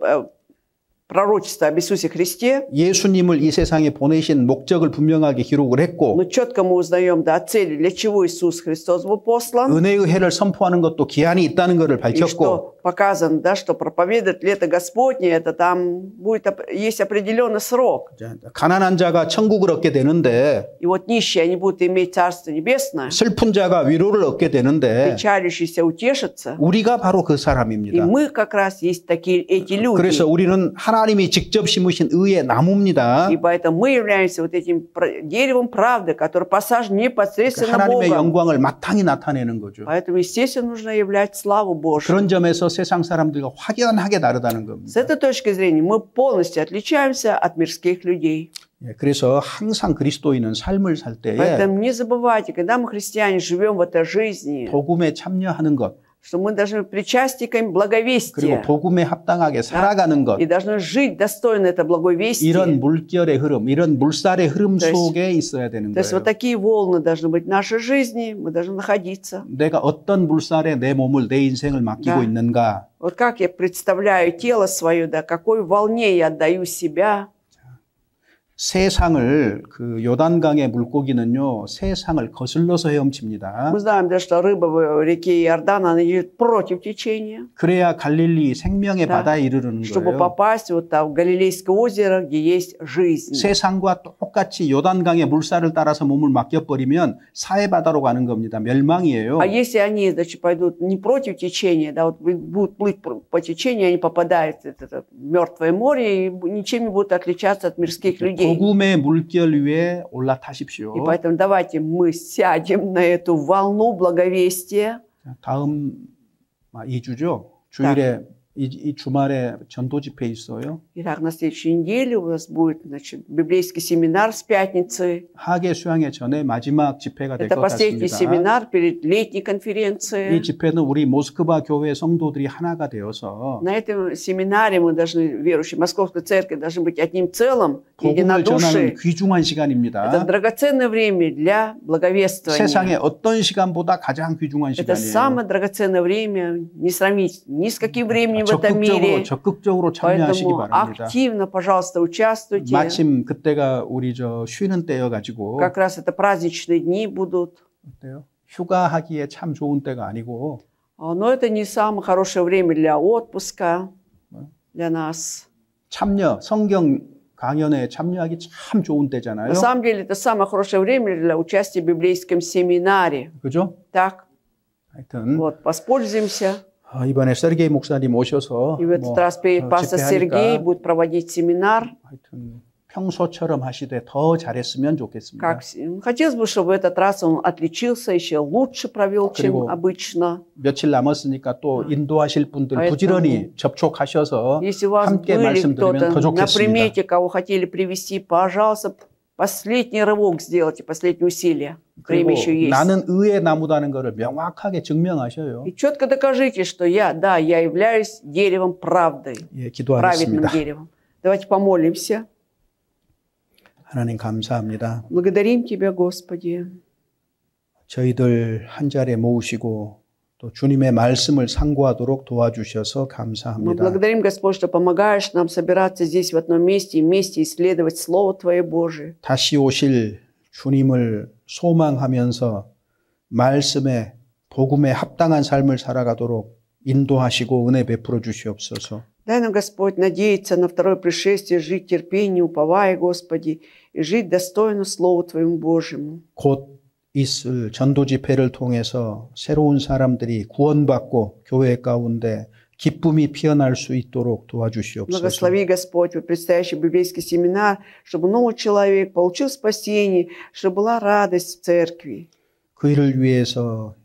пророчество об Иисусе Христе, 예수님을 이 세상에 보내신 목적을 분명하게 기록을 했고 но четко мы узнаем, да, цели, для чего Иисус Христос был послан, 은혜의 해를 선포하는 것도 기한이 있다는 것을 и 밝혔고 что показано, да, что проповедовать лето Господне, это там будет, есть определенный срок. 가난한 자가 천국을 얻게 되는데 И вот нищие, они будут иметь Царство Небесное, 슬픈 자가 위로를 얻게 되는데 печалящиеся утешатся, 우리가 바로 그 и 사람입니다. мы как раз есть такие, эти люди. 그래서 우리는 하나님이 직접 심으신 의의 나무입니다. И поэтому мы являемся вот этим деревом правды, которое посажено непосредственно 하나님의 Богом. 영광을 마땅히 나타내는 거죠. Поэтому, естественно, нужно являть славу Божию. 그런 점에서 세상 사람들과 확연하게 다르다는 С 겁니다. этой точки зрения мы полностью отличаемся от мирских людей. 예, 그래서 항상 그리스도인은 삶을 살 때에 Поэтому не забывайте, когда мы, христиане, живем в этой жизни, 복음에 참여하는 것 что мы должны быть причастниками 그리고 благовестия 복음에 합당하게 살아가는 것 и должны жить достойно это благовестие. 이런 물결의 흐름, 이런 물살의 흐름 То есть- 속에 있어야 되는 То есть 거예요. вот такие волны должны быть в нашей жизни, мы должны находиться. 내가 어떤 물살에 내 몸을, 내 인생을 맡기고 Да. 있는가 Вот как я представляю тело свое, да, какой волне я отдаю себя. 세상을 그 요단강의 물고기는요 세상을 거슬러서 헤엄칩니다. Мы знаем, да, что рыба в реке Иордан, она идет против течения, 그래야 갈릴리 생명의 Да. 바다에 이르르는 чтобы 거예요. попасть вот там в Галилейское озеро, где есть жизнь. 세상과 똑같이 요단강의 물살을 따라서 몸을 맡겨버리면 사해바다로 가는 겁니다. 멸망이에요. А если они, значит, пойдут не против течения, да, вот будут плыть по течению, они попадают в это мертвое море и ничем не будут отличаться от мирских людей. 복음의 물결 위에 올라타십시오. И поэтому давайте мы сядем на эту волну благовестия. 다음 2주죠. 주일에 이 주말에 전도 집회 있어요. Итак, на следующей неделе у нас будет, значит, библейский семинар с пятницы. 하계 수양회 전에 마지막 집회가 될 Это 것 последний 같습니다. семинар перед летней 이 конференцией. 집회는 우리 모스크바 교회 성도들이 하나가 되어서 На этом семинаре мы должны, верующие Московской церкви, должны быть одним целым, 복음을 전하는 единодушие. 귀중한 Это 시간입니다. драгоценное время для благовествования. 세상에 어떤 시간보다 가장 귀중한 Это 시간이에요. самое драгоценное время, не сравнить ни с каким временем в этом мире. 적극적으로 참여하시기 Поэтому 바랍니다. активно, пожалуйста, участвуйте. 마침 그때가 우리 쉬는 때여가지고 Как раз это праздничные дни будут. 어때요? 휴가하기에 참 좋은 때가 아니고 Но это не самое хорошее время для отпуска для нас. 참여, 성경 강연에 참여하기 참 좋은 때잖아요. На самом деле, это самое хорошее время для участия в библейском семинаре. 그죠? Так, 하여튼 вот, воспользуемся. 이번에 세르게이 목사님 오셔서 И в этот раз пастор Сергей будет проводить семинар. 하여튼 평소처럼 하시되 더 잘했으면 좋겠습니다. Как, хотелось бы, чтобы в этот раз он отличился, еще лучше провел, чем 그리고 обычно. 며칠 남았으니까 또 인도하실 분들 부지런히 접촉하셔서 Если у вас 함께 были 말씀드리면 더 кто-то на 좋겠습니다. примете, кого хотели привести, пожалуйста, последний рывок сделайте, последние усилия. Время 그리고 еще есть. 나는 의의 나무다는 것을 명확하게 증명하셔요. И четко докажите, что я являюсь деревом правды, 예, праведным 기도하겠습니다. деревом. Давайте помолимся. 하나님 감사합니다. Благодарим Тебя, Господи. 저희들 한 자리에 모으시고 또 주님의 말씀을 상고하도록 도와주셔서 Мы 감사합니다. благодарим, Господь, что помогаешь нам собираться здесь в одном месте и вместе исследовать Слово Твое Божие. 다시 오실 주님을 소망하면서 말씀에 복음에 합당한 삶을 살아가도록 인도하시고 은혜 베풀어 주시옵소서. Дай нам, Господь, надеяться на второе пришествие, жить терпением, уповая, Господи, и жить достойно Слову Твоему Божьему. 곧 있을 전도 집회를 통해서 새로운 사람들이 구원받고 교회 가운데 기쁨이 피어날 수 있도록 도와주시옵소서. Благослови, Господь, вот предстоящий библейский семинар, чтобы новый человек получил спасение, чтобы была радость в церкви. 그 일을 위해서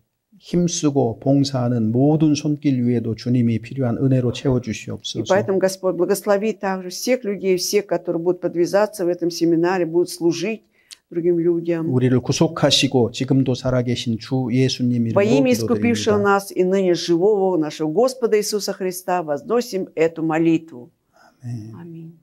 힘쓰고 봉사하는 모든 손길 위에도 주님이 필요한 은혜로 И 채워주시옵소서. поэтому, Господь, благослови также всех людей, всех, которые будут подвязаться в этом семинаре, будут служить другим людям. 우리를 구속하시고 지금도 살아계신 주 예수님 Во 이름으로 имя искупившего 기도드립니다. нас и ныне живого нашего Господа Иисуса Христа возносим эту молитву. Аминь.